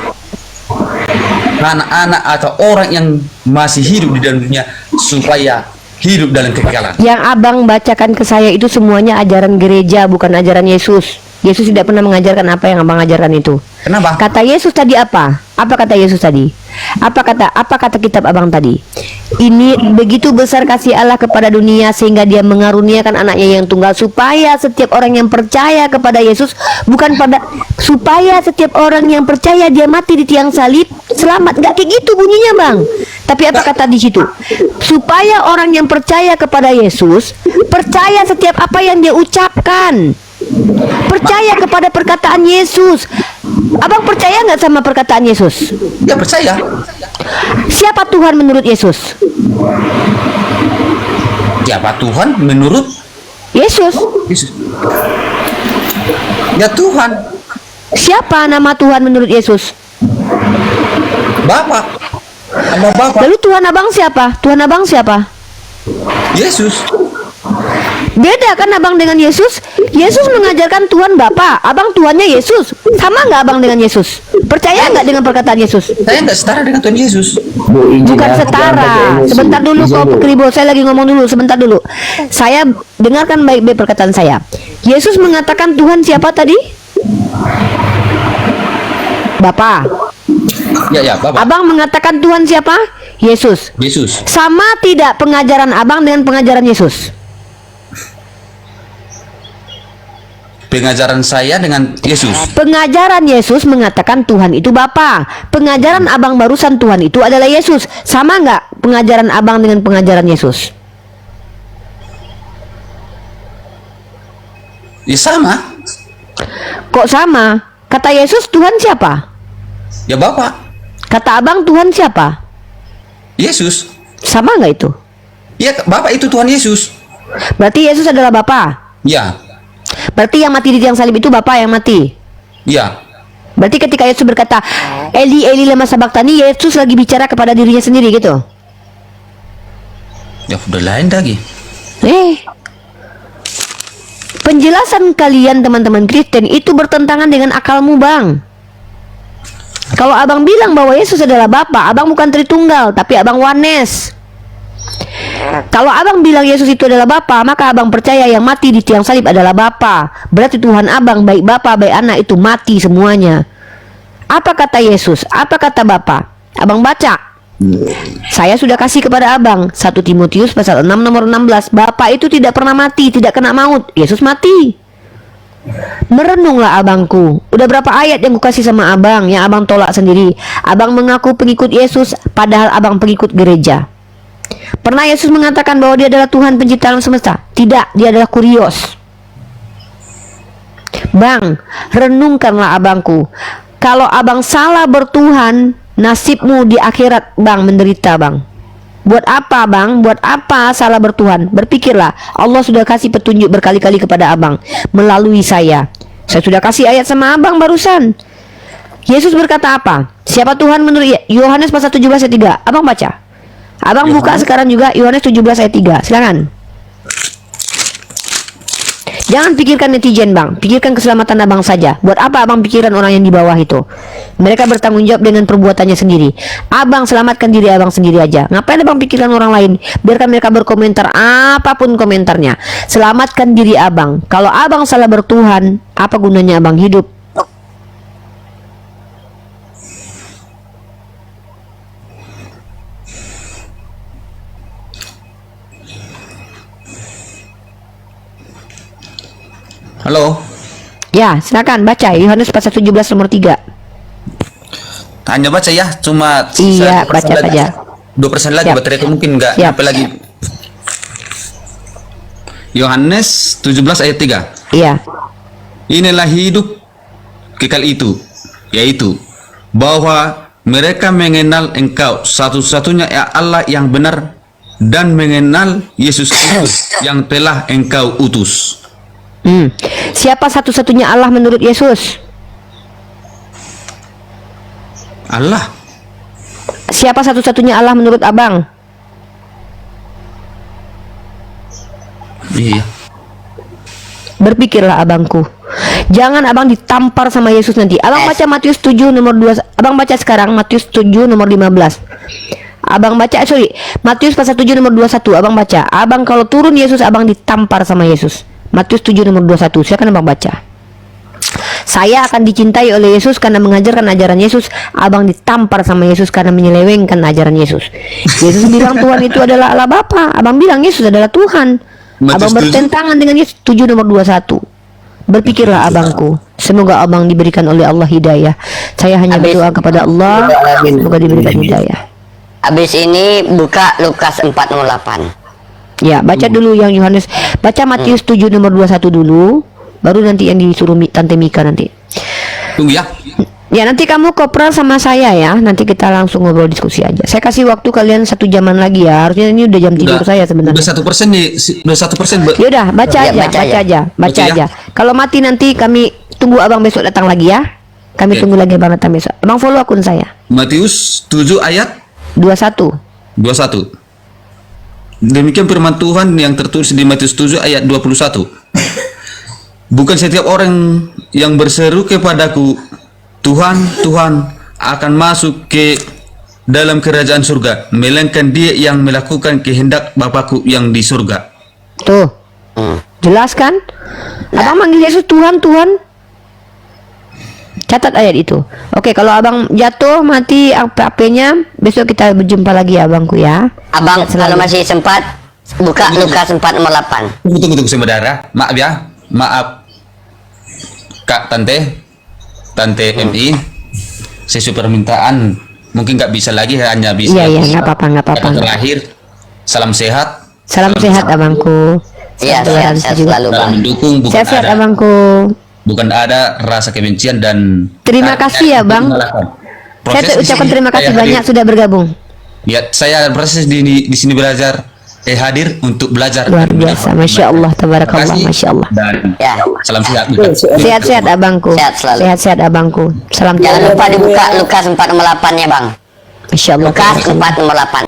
anak-anak atau orang yang masih hidup di dalam dunia supaya hidup dalam kekekalan. Yang abang bacakan ke saya itu semuanya ajaran gereja, bukan ajaran Yesus. Yesus tidak pernah mengajarkan apa yang abang ajarkan itu. Kenapa? Kata Yesus tadi apa? Apa kata Yesus tadi? Apa kata kitab abang tadi? Ini begitu besar kasih Allah kepada dunia sehingga dia mengaruniakan anaknya yang tunggal supaya setiap orang yang percaya kepada Yesus, bukan pada supaya setiap orang yang percaya dia mati di tiang salib selamat. Gak kayak gitu bunyinya, Bang. Tapi apa kata di situ? Supaya orang yang percaya kepada Yesus percaya setiap apa yang dia ucapkan. Percaya kepada perkataan Yesus. Abang percaya nggak sama perkataan Yesus? Ya percaya. Siapa Tuhan menurut Yesus? Siapa Tuhan menurut Yesus. Yesus? Ya Tuhan, Siapa nama Tuhan menurut Yesus? Bapa. Sama Bapa. Lalu Tuhan abang siapa? Tuhan abang siapa? Yesus. Beda kan abang dengan Yesus? Yesus mengajarkan Tuhan Bapa, abang Tuhannya Yesus. Sama nggak abang dengan Yesus? Percaya nggak dengan perkataan Yesus? Saya nggak setara dengan Tuhan Yesus. Bu, izin Bukan ya, jangan pakai setara. emosi. Sebentar dulu Izin, kau Bu. Kribo, saya lagi ngomong dulu. Sebentar dulu. Saya dengarkan baik-baik perkataan saya. Yesus mengatakan Tuhan siapa tadi? Bapa. Ya, Bapak. Abang mengatakan Tuhan siapa? Yesus. Yesus. Sama tidak pengajaran abang dengan pengajaran Yesus? Pengajaran saya dengan Yesus. Pengajaran Yesus mengatakan Tuhan itu Bapa. Pengajaran abang barusan Tuhan itu adalah Yesus. Sama nggak pengajaran abang dengan pengajaran Yesus? Ya sama. Kok sama? Kata Yesus Tuhan siapa? Ya Bapak. Kata abang Tuhan siapa? Yesus. Sama nggak itu? Ya Bapak itu Tuhan Yesus. Berarti Yesus adalah Bapa. Ya. Berarti yang mati di tiang salib itu Bapa yang mati. Ya. Berarti ketika Yesus berkata Eli Eli lama sabaktani, Yesus lagi bicara kepada dirinya sendiri gitu. Ya udah lain lagi. Penjelasan kalian teman-teman Kristen itu bertentangan dengan akalmu, Bang. Kalau abang bilang bahwa Yesus adalah Bapa, abang bukan Tritunggal, tapi abang Oneness. Kalau abang bilang Yesus itu adalah Bapa, maka abang percaya yang mati di tiang salib adalah Bapa. Berarti Tuhan abang, baik Bapa baik anak, itu mati semuanya. Apa kata Yesus? Apa kata Bapa? Abang baca. Saya sudah kasih kepada abang 1 Timotius pasal 6 nomor 16. Bapa itu tidak pernah mati, tidak kena maut. Yesus mati. Merenunglah abangku. Udah berapa ayat yang kukasih sama abang yang abang tolak sendiri? Abang mengaku pengikut Yesus padahal abang pengikut gereja. Pernah Yesus mengatakan bahwa dia adalah Tuhan pencipta alam semesta? Tidak, dia adalah kurios. Bang, renungkanlah abangku. Kalau abang salah bertuhan, nasibmu di akhirat bang menderita bang. Buat apa bang? Buat apa salah bertuhan? Berpikirlah, Allah sudah kasih petunjuk berkali-kali kepada abang melalui saya. Saya sudah kasih ayat sama abang barusan. Yesus berkata apa? Siapa Tuhan menurut Yohanes pasal 17 ayat 3. Abang baca. Abang buka sekarang juga Yohanes 17 ayat 3. Silakan. Jangan pikirkan netizen bang, pikirkan keselamatan abang saja. Buat apa abang pikirkan orang yang di bawah itu? Mereka bertanggung jawab dengan perbuatannya sendiri. Abang selamatkan diri abang sendiri aja. Ngapain abang pikirkan orang lain? Biarkan mereka berkomentar apapun komentarnya. Selamatkan diri abang. Kalau abang salah bertuhan, apa gunanya abang hidup? Halo. Ya, silakan baca Yohanes pasal 17 nomor 3. Hanya baca ya, cuma Iya, 1% baca lagi. saja. 2% lagi Siap. baterai mungkin nggak Siap. nyampe lagi. Yohanes 17 ayat 3. Iya. Inilah hidup kekal itu, yaitu bahwa mereka mengenal Engkau satu-satunya ya Allah yang benar dan mengenal Yesus Kristus yang telah Engkau utus. Siapa satu-satunya Allah menurut Yesus? Allah. Siapa satu-satunya Allah menurut abang? Iya. Berpikirlah abangku. Jangan abang ditampar sama Yesus nanti. Abang baca Matius 7 nomor 2. Abang baca sekarang Matius 7 nomor 15. Abang baca, Matius pasal 7 nomor 21. Abang baca. Abang kalau turun Yesus, abang ditampar sama Yesus. Matius 7 nomor 21. Silakan abang baca. Saya akan dicintai oleh Yesus karena mengajarkan ajaran Yesus. Abang ditampar sama Yesus karena menyelewengkan ajaran Yesus. Yesus bilang Tuhan itu adalah Allah Bapa. Abang bilang Yesus adalah Tuhan. Matius Abang bertentangan dengan Yesus. 7 nomor 21. Berpikirlah abangku. Semoga abang diberikan oleh Allah hidayah. Saya hanya berdoa kepada Allah, semoga diberikan hidayah. Habis ini buka Lukas 4 nomor 8. Ya, baca dulu yang Yohanes. Baca Matius 7 nomor 21 dulu. Baru nanti yang disuruh Tante Mika nanti. Tunggu ya. Ya, nanti kamu kopral sama saya ya. Nanti kita langsung ngobrol diskusi aja. Saya kasih waktu kalian 1 jaman lagi ya. Harusnya ini udah jam tidur saya sebenarnya. Udah 1% nih, udah 1%. Yaudah, baca Ya, aja, baca baca aja. aja, baca Baca ya. aja. Kalau mati nanti kami tunggu abang besok datang lagi ya. Kami Oke. tunggu lagi abang datang besok. Abang follow akun saya. Matius 7 ayat 21. 21. Demikian firman Tuhan yang tertulis di Matius 7 ayat 21. Bukan setiap orang yang berseru kepadaku, Tuhan, Tuhan, akan masuk ke dalam kerajaan surga, melainkan dia yang melakukan kehendak Bapakku yang di surga. Tuh. Jelas kan? Abang manggil Yesus Tuhan, Tuhan. Catat ayat itu. Oke, kalau abang jatuh mati HP-nya, besok kita berjumpa lagi ya abangku ya. Abang Selalu. kalau masih sempat buka Lukas 4 nomor 8. Tunggu saudara. Maaf ya. Maaf. Kak Tante MI. Sesuai permintaan mungkin nggak bisa lagi, hanya bisa. Iya, nggak apa-apa, nggak apa-apa. Kata terakhir, salam sehat. Salam sehat abangku. Iya, Salam sehat juga. selalu, Bang. Dalam mendukung, bukan Sehat ada abangku. bukan ada rasa kebencian dan Terima kasih ya, Bang. Saya ucapkan terima kasih banyak sudah bergabung. Ya, saya proses di sini belajar, hadir untuk belajar. Luar biasa, masya Allah, tabarakallah, Terima kasih. masya Allah. Dan Ya. salam sehat. Sehat-sehat abangku. Sehat selalu. Sehat-sehat abangku. Salam Jangan sehat. lupa dibuka Lukas 4 nomor 8 ya, Bang. Masya Allah. Lukas 4 nomor 8.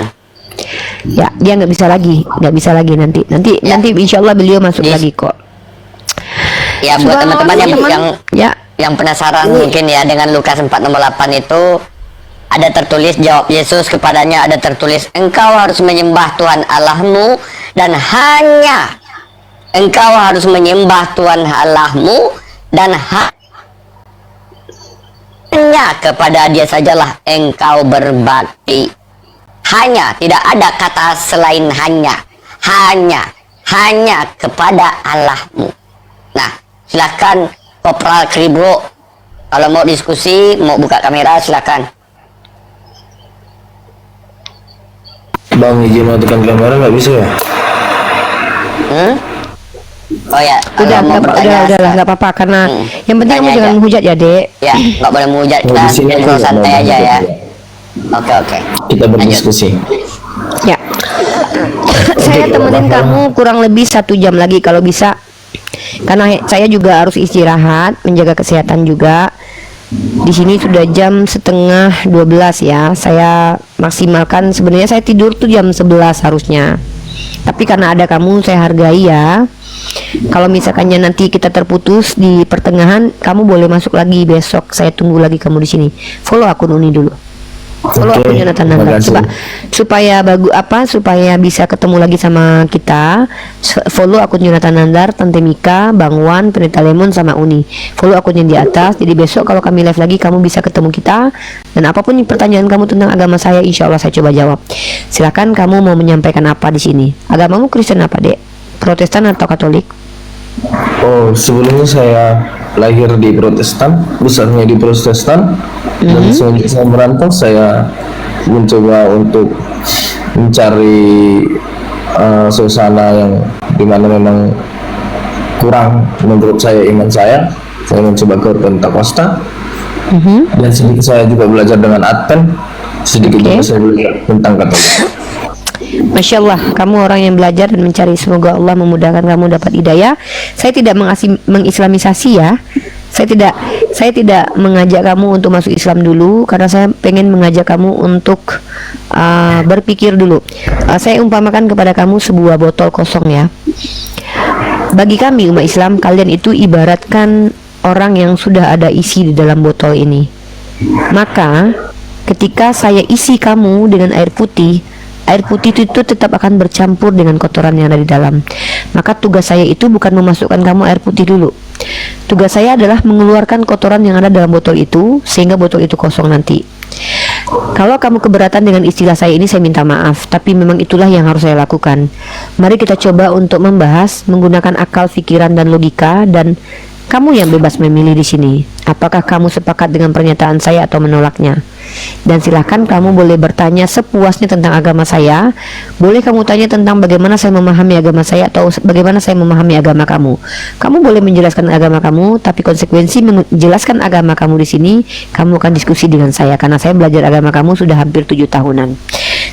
Ya, dia nggak bisa lagi nanti. Ya. Nanti insya Allah beliau masuk Yes. lagi kok. Ya buat Subhanallah, teman-teman teman-teman. Ya, yang penasaran mungkin ya dengan Lukas 4 nomor 8 itu ada tertulis, jawab Yesus kepadanya, ada tertulis, engkau harus menyembah Tuhan Allahmu dan hanya engkau harus menyembah Tuhan Allahmu dan hanya kepada Dia sajalah engkau berbakti. Hanya, tidak ada kata selain hanya. Hanya kepada Allahmu. Nah, silakan Kopral Kribro, kalau mau diskusi, mau buka kamera, silakan. Bang, izin matikan kamera nggak bisa ya? Oh ya, Udah, kalau mau udah bertanya, lah, nggak apa-apa karena yang penting kamu Tanya jangan aja. menghujat ya, Dek. Ya, nggak boleh menghujat, Mau kita di sini ngobrol aja, santai mau aja ya. menghujat. Oke. Kita berdiskusi. Ya. Saya temenin kamu kurang lebih 1 jam lagi kalau bisa. Karena saya juga harus istirahat, menjaga kesehatan juga. Di sini sudah jam setengah 12 ya. Saya maksimalkan, sebenarnya saya tidur tuh jam 11 harusnya. Tapi karena ada kamu saya hargai ya. Kalau misalkannya nanti kita terputus di pertengahan, kamu boleh masuk lagi besok. Saya tunggu lagi kamu di sini. Follow akun Uni dulu. Follow Oke, akun Jonathan Nandar. terima kasih. Supaya supaya bisa ketemu lagi sama kita. Follow akun Jonathan Nandar, Tante Mika, Bang Wan, Penita Lemon sama Uni. Follow akunnya di atas. Jadi besok kalau kami live lagi kamu bisa ketemu kita. Dan apapun pertanyaan kamu tentang agama saya, insya Allah saya coba jawab. Silakan kamu mau menyampaikan apa di sini. Agamamu Kristen apa, Dek? Protestan atau Katolik? Oh, sebelumnya saya lahir di Protestan, besarnya di Protestan, dan semenjak saya merantau saya mencoba untuk mencari suasana yang dimana memang kurang menurut saya iman saya mencoba ke Pentakosta, dan sedikit saya juga belajar dengan Advent, sedikit juga saya belajar tentang Katolik. Masya Allah, kamu orang yang belajar dan mencari. Semoga Allah memudahkan kamu dapat hidayah. Saya tidak mengislamisasi ya. Saya tidak mengajak kamu untuk masuk Islam dulu, karena saya pengen mengajak kamu untuk berpikir dulu. Saya umpamakan kepada kamu sebuah botol kosong ya. Bagi kami umat Islam, kalian itu ibaratkan orang yang sudah ada isi di dalam botol ini. Maka ketika saya isi kamu dengan air putih itu tetap akan bercampur dengan kotoran yang ada di dalam. Maka tugas saya itu bukan memasukkan kamu air putih dulu. Tugas saya adalah mengeluarkan kotoran yang ada dalam botol itu, sehingga botol itu kosong nanti. Kalau kamu keberatan dengan istilah saya ini, saya minta maaf, tapi memang itulah yang harus saya lakukan. Mari kita coba untuk membahas menggunakan akal, pikiran, dan logika, dan kamu yang bebas memilih di sini. Apakah kamu sepakat dengan pernyataan saya atau menolaknya? Dan silahkan kamu boleh bertanya sepuasnya tentang agama saya. Boleh kamu tanya tentang bagaimana saya memahami agama saya atau bagaimana saya memahami agama kamu. Kamu boleh menjelaskan agama kamu, tapi konsekuensi menjelaskan agama kamu di sini, kamu akan diskusi dengan saya, karena saya belajar agama kamu sudah hampir 7 tahunan.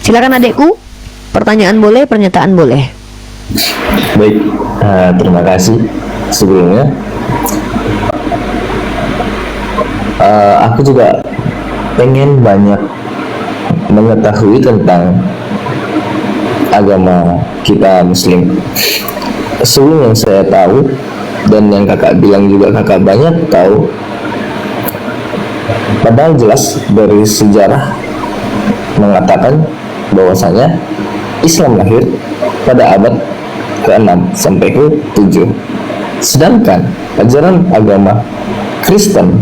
Silakan adekku, pertanyaan boleh, pernyataan boleh. Baik, terima kasih sebelumnya. Aku juga pengen banyak mengetahui tentang agama kita Muslim. Sebelum yang saya tahu dan yang kakak bilang juga kakak banyak tahu, padahal jelas dari sejarah mengatakan bahwasanya Islam lahir pada abad ke-6 sampai ke-7. Sedangkan ajaran agama Kristen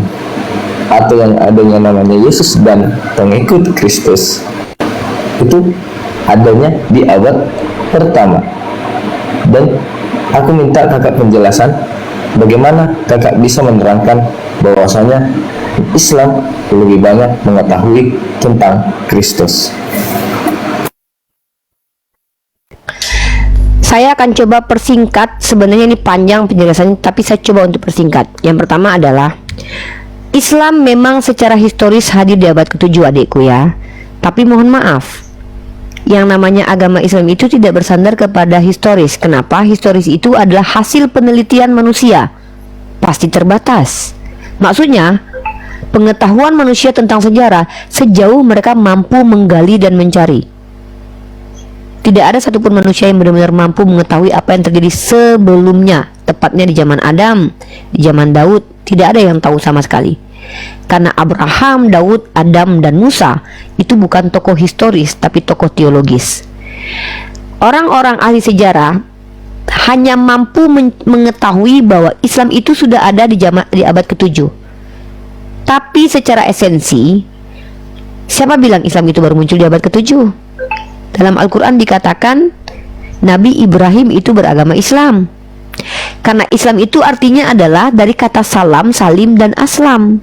atau yang adanya namanya Yesus dan pengikut Kristus itu adanya di abad pertama. Dan aku minta kakak penjelasan bagaimana kakak bisa menerangkan bahwasanya Islam lebih banyak mengetahui tentang Kristus. Saya akan coba persingkat. Sebenarnya ini panjang penjelasannya, tapi saya coba untuk persingkat. Yang pertama adalah Islam memang secara historis hadir di abad ke-7 adikku ya. Tapi mohon maaf, yang namanya agama Islam itu tidak bersandar kepada historis. Kenapa? Historis itu adalah hasil penelitian manusia, pasti terbatas. Maksudnya, pengetahuan manusia tentang sejarah sejauh mereka mampu menggali dan mencari. Tidak ada satupun manusia yang benar-benar mampu mengetahui apa yang terjadi sebelumnya. Tepatnya di zaman Adam, di zaman Daud, tidak ada yang tahu sama sekali. Karena Abraham, Daud, Adam, dan Musa itu bukan tokoh historis tapi tokoh teologis. Orang-orang ahli sejarah hanya mampu mengetahui bahwa Islam itu sudah ada di abad ke-7. Tapi secara esensi, siapa bilang Islam itu baru muncul di abad ke-7? Dalam Al-Quran dikatakan Nabi Ibrahim itu beragama Islam. Karena Islam itu artinya adalah dari kata salam, salim, dan aslam.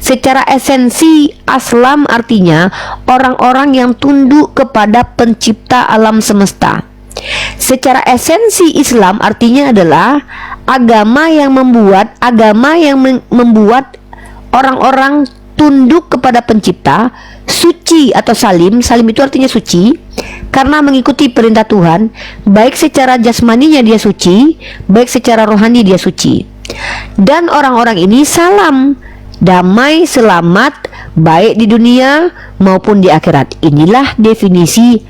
Secara esensi, aslam artinya orang-orang yang tunduk kepada pencipta alam semesta. Secara esensi, Islam artinya adalah agama yang membuat orang-orang tunduk kepada pencipta, suci atau salim. Salim itu artinya suci karena mengikuti perintah Tuhan, baik secara jasmaninya dia suci, baik secara rohani dia suci. Dan orang-orang ini salam, damai, selamat, baik di dunia maupun di akhirat. Inilah definisi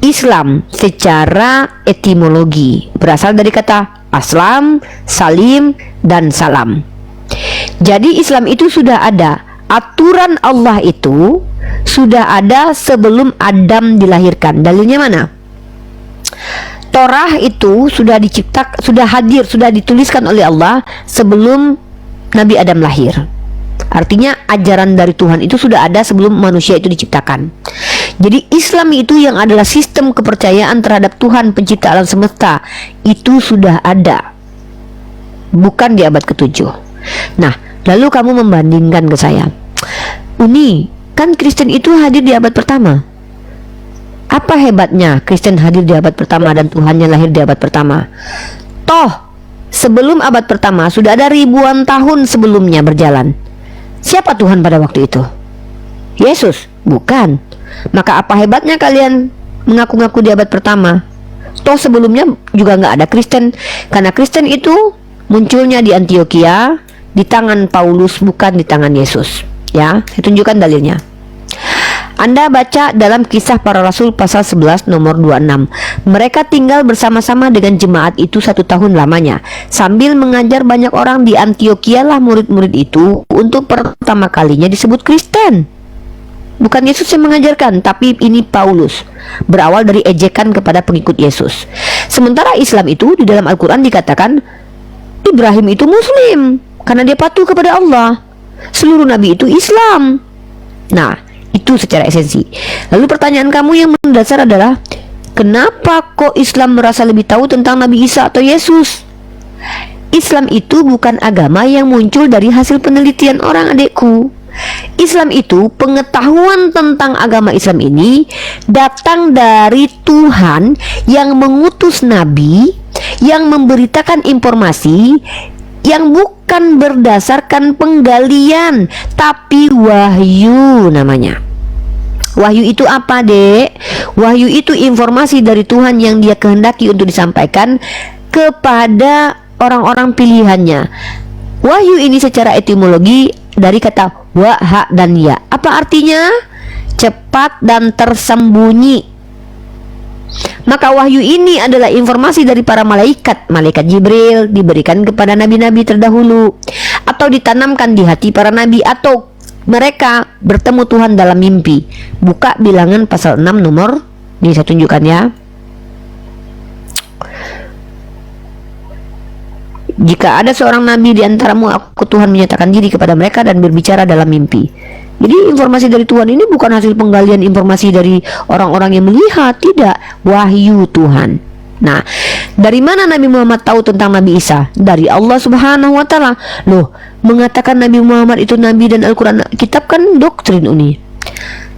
Islam secara etimologi, berasal dari kata aslam, salim, dan salam. Jadi Islam itu sudah ada, aturan Allah itu sudah ada sebelum Adam dilahirkan. Dalilnya mana? Torah itu sudah sudah hadir, sudah dituliskan oleh Allah sebelum Nabi Adam lahir. Artinya ajaran dari Tuhan itu sudah ada sebelum manusia itu diciptakan. Jadi Islam itu yang adalah sistem kepercayaan terhadap Tuhan pencipta alam semesta itu sudah ada, bukan di abad ke-7. Nah, lalu kamu membandingkan ke saya, Uni, kan Kristen itu hadir di abad pertama. Apa hebatnya Kristen hadir di abad pertama dan Tuhannya lahir di abad pertama? Toh sebelum abad pertama sudah ada ribuan tahun sebelumnya berjalan. Siapa Tuhan pada waktu itu? Yesus? Bukan. Maka apa hebatnya kalian mengaku-ngaku di abad pertama? Toh sebelumnya juga nggak ada Kristen. Karena Kristen itu munculnya di Antioquia, di tangan Paulus, bukan di tangan Yesus. Ya, saya tunjukkan dalilnya. Anda baca dalam Kisah Para Rasul pasal 11 nomor 26. Mereka tinggal bersama-sama dengan jemaat itu 1 tahun lamanya. Sambil mengajar banyak orang di Antioquia lah murid-murid itu untuk pertama kalinya disebut Kristen. Bukan Yesus yang mengajarkan, tapi ini Paulus. Berawal dari ejekan kepada pengikut Yesus. Sementara Islam itu di dalam Al-Quran dikatakan Ibrahim itu Muslim karena dia patuh kepada Allah. Seluruh Nabi itu Islam. Nah, itu secara esensi. Lalu pertanyaan kamu yang mendasar adalah, kenapa kok Islam merasa lebih tahu tentang Nabi Isa atau Yesus? Islam itu bukan agama yang muncul dari hasil penelitian orang, adekku. Islam itu, pengetahuan tentang agama Islam ini datang dari Tuhan yang mengutus Nabi, yang memberitakan informasi yang bukan berdasarkan penggalian, tapi wahyu namanya. Wahyu itu apa, Dek? Wahyu itu informasi dari Tuhan yang dia kehendaki untuk disampaikan kepada orang-orang pilihannya. Wahyu ini secara etimologi dari kata wa, ha, dan ya. Apa artinya? Cepat dan tersembunyi. Maka wahyu ini adalah informasi dari para malaikat. Malaikat Jibril diberikan kepada nabi-nabi terdahulu, atau ditanamkan di hati para nabi, atau mereka bertemu Tuhan dalam mimpi. Buka Bilangan pasal 6 nomor, ini saya tunjukkan ya. Jika ada seorang nabi di antaramu, aku Tuhan menyatakan diri kepada mereka dan berbicara dalam mimpi. Jadi informasi dari Tuhan ini bukan hasil penggalian informasi dari orang-orang yang melihat, tidak, wahyu Tuhan. Nah, dari mana Nabi Muhammad tahu tentang Nabi Isa? Dari Allah Subhanahu wa Ta'ala. Loh, mengatakan Nabi Muhammad itu nabi dan Al-Quran kitab kan doktrin, Uni.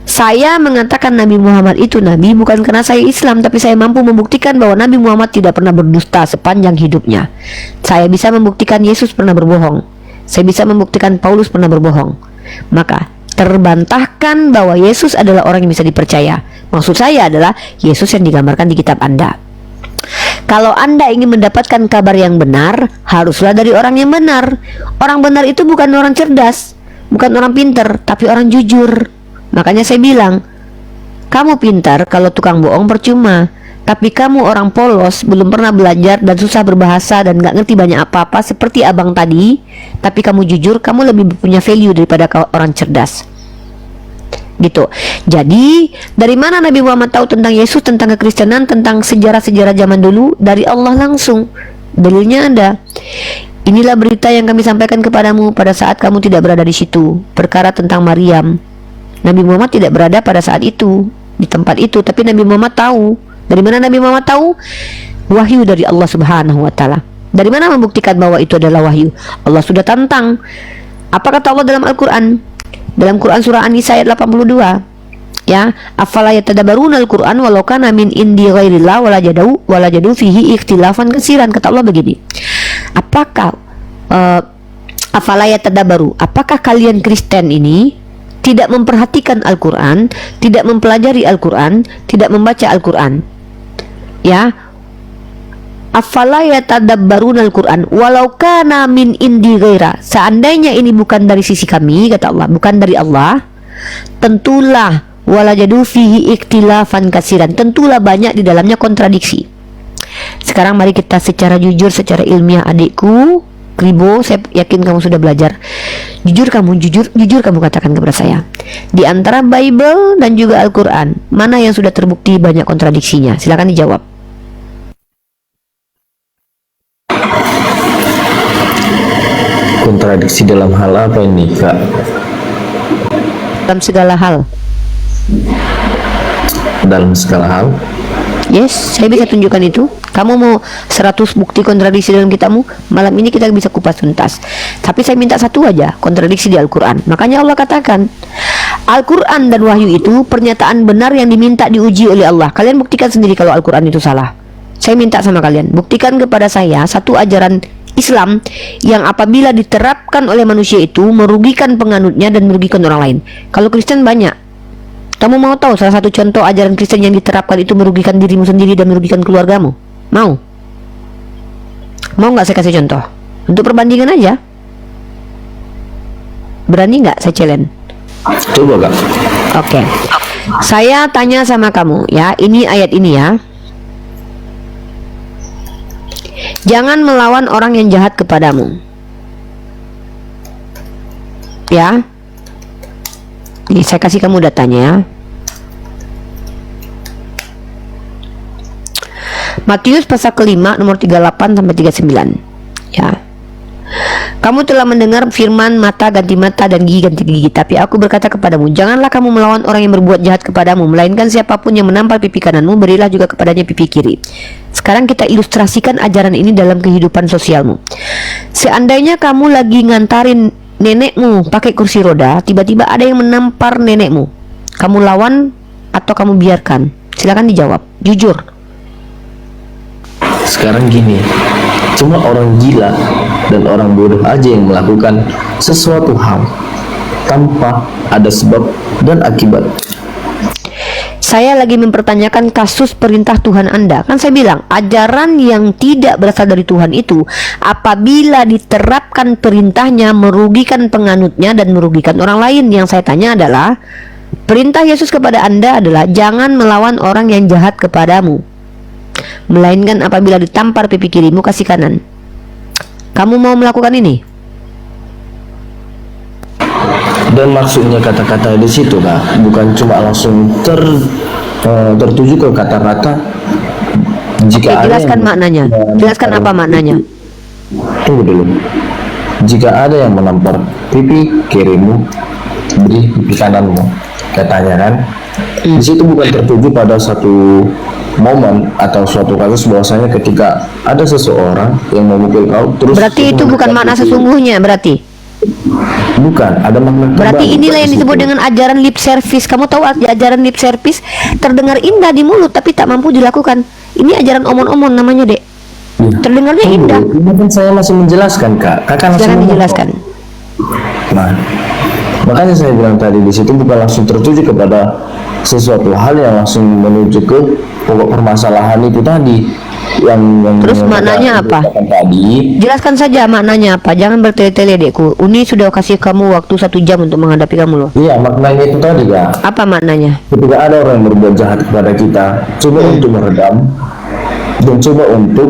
Saya mengatakan Nabi Muhammad itu nabi bukan karena saya Islam, tapi saya mampu membuktikan bahwa Nabi Muhammad tidak pernah berdusta sepanjang hidupnya. Saya bisa membuktikan Yesus pernah berbohong. Saya bisa membuktikan Paulus pernah berbohong. Maka terbantahkan bahwa Yesus adalah orang yang bisa dipercaya. Maksud saya adalah Yesus yang digambarkan di kitab Anda. Kalau Anda ingin mendapatkan kabar yang benar, haruslah dari orang yang benar. Orang benar itu bukan orang cerdas, bukan orang pintar, tapi orang jujur. Makanya saya bilang, kamu pintar, kalau tukang bohong percuma. Tapi kamu orang polos, belum pernah belajar dan susah berbahasa dan gak ngerti banyak apa-apa seperti abang tadi, tapi kamu jujur, kamu lebih punya value daripada orang cerdas. Gitu. Jadi, dari mana Nabi Muhammad tahu tentang Yesus, tentang kekristenan, tentang sejarah-sejarah zaman dulu? Dari Allah langsung. Dalilnya ada. Inilah berita yang kami sampaikan kepadamu pada saat kamu tidak berada di situ. Perkara tentang Maryam. Nabi Muhammad tidak berada pada saat itu, di tempat itu, tapi Nabi Muhammad tahu. Dari mana Nabi Muhammad tahu? Wahyu dari Allah Subhanahu wa taala. Dari mana membuktikan bahwa itu adalah wahyu? Allah sudah tantang. Apa kata Allah dalam Al-Qur'an? Dalam Quran surah An-Nisa ayat 82. Ya, afala yatadabbaruna al-Qur'an walau kana min indi ghairillah walajadu fihi ikhtilafan katsiran. Kata Allah begini. Apakah afala yatadabbaru? Apakah kalian Kristen ini tidak memperhatikan Al-Qur'an, tidak mempelajari Al-Qur'an, tidak membaca Al-Qur'an? Ya, afala yatadabbaruna al-Qur'an walau kana min indi ghaira. Seandainya ini bukan dari sisi kami, kata Allah, bukan dari Allah, tentulah walajadu fihi ikhtilafan katsiran, tentulah banyak di dalamnya kontradiksi. Sekarang mari kita secara jujur, secara ilmiah, adikku Kribo, saya yakin kamu sudah belajar. Jujur kamu katakan kepada saya, di antara Bible dan juga Al-Qur'an, mana yang sudah terbukti banyak kontradiksinya? Silakan dijawab. Kontradiksi dalam hal apa ini, Kak? Dalam segala hal. Dalam segala hal? Yes, saya bisa tunjukkan itu. Kamu mau 100 bukti kontradiksi dalam kitabmu? Malam ini kita bisa kupas tuntas. Tapi saya minta satu aja, kontradiksi di Al-Quran. Makanya Allah katakan, Al-Quran dan wahyu itu pernyataan benar yang diminta diuji oleh Allah. Kalian buktikan sendiri kalau Al-Quran itu salah. Saya minta sama kalian, buktikan kepada saya satu ajaran Islam yang apabila diterapkan oleh manusia itu merugikan penganutnya dan merugikan orang lain. Kalau Kristen banyak. Kamu mau tahu salah satu contoh ajaran Kristen yang diterapkan itu merugikan dirimu sendiri dan merugikan keluargamu? Mau? Mau nggak saya kasih contoh? Untuk perbandingan aja. Berani nggak saya challenge? Coba, Kak. Oke. Saya tanya sama kamu ya, ini ayat ini ya. Jangan melawan orang yang jahat kepadamu. Ya. Ini saya kasih kamu datanya ya. Matius pasal kelima nomor 38 sampai 39. Ya. Kamu telah mendengar firman mata ganti mata dan gigi ganti gigi. Tapi aku berkata kepadamu, janganlah kamu melawan orang yang berbuat jahat kepadamu, melainkan siapapun yang menampar pipi kananmu, berilah juga kepadanya pipi kiri. Sekarang kita ilustrasikan ajaran ini dalam kehidupan sosialmu. Seandainya kamu lagi ngantarin nenekmu pakai kursi roda, tiba-tiba ada yang menampar nenekmu, kamu lawan atau kamu biarkan? Silakan dijawab, jujur. Sekarang gini, cuma orang gila dan orang bodoh aja yang melakukan sesuatu hal tanpa ada sebab dan akibat. Saya lagi mempertanyakan kasus perintah Tuhan Anda. Kan saya bilang, ajaran yang tidak berasal dari Tuhan itu apabila diterapkan perintahnya merugikan penganutnya dan merugikan orang lain. Yang saya tanya adalah, perintah Yesus kepada Anda adalah jangan melawan orang yang jahat kepadamu, melainkan apabila ditampar pipi kirimu kasih kanan. Kamu mau melakukan ini? Dan maksudnya kata-kata di situ, Kak, bukan cuma langsung tertuju ke kata-kata. Jika ada jelaskan yang maknanya. Jelaskan apa maknanya? Tunggu dulu. Jika ada yang menampar pipi kirimu, beri pipi kananmu, katanya kan. Di situ bukan tertuju pada satu momen atau suatu kasus bahwasanya ketika ada seseorang yang memukul kau terus. Berarti itu bukan makna sesungguhnya, berarti. Bukan, ada makna. Berarti kembali inilah di yang situ. disebut dengan ajaran lip service. Kamu tahu ajaran lip service terdengar indah di mulut tapi tak mampu dilakukan. Ini ajaran omon-omon namanya, Dek. Terdengarnya Tunggu, indah. ini kan saya masih menjelaskan, Kak. Kakak langsung Jangan ngomong. dijelaskan. Nah, makanya saya bilang tadi di situ bukan langsung tertuju kepada sesuatu hal yang langsung menuju ke pokok permasalahan itu tadi. yang Terus maknanya apa? diberitakan tadi. Jelaskan saja maknanya apa. Jangan bertele-tele, Dekku. Uni sudah kasih kamu waktu 1 jam untuk menghadapi kamu loh. Iya, maknanya itu tadi Kak. Apa maknanya? Ketika ada orang yang berbuat jahat kepada kita, coba untuk meredam dan coba untuk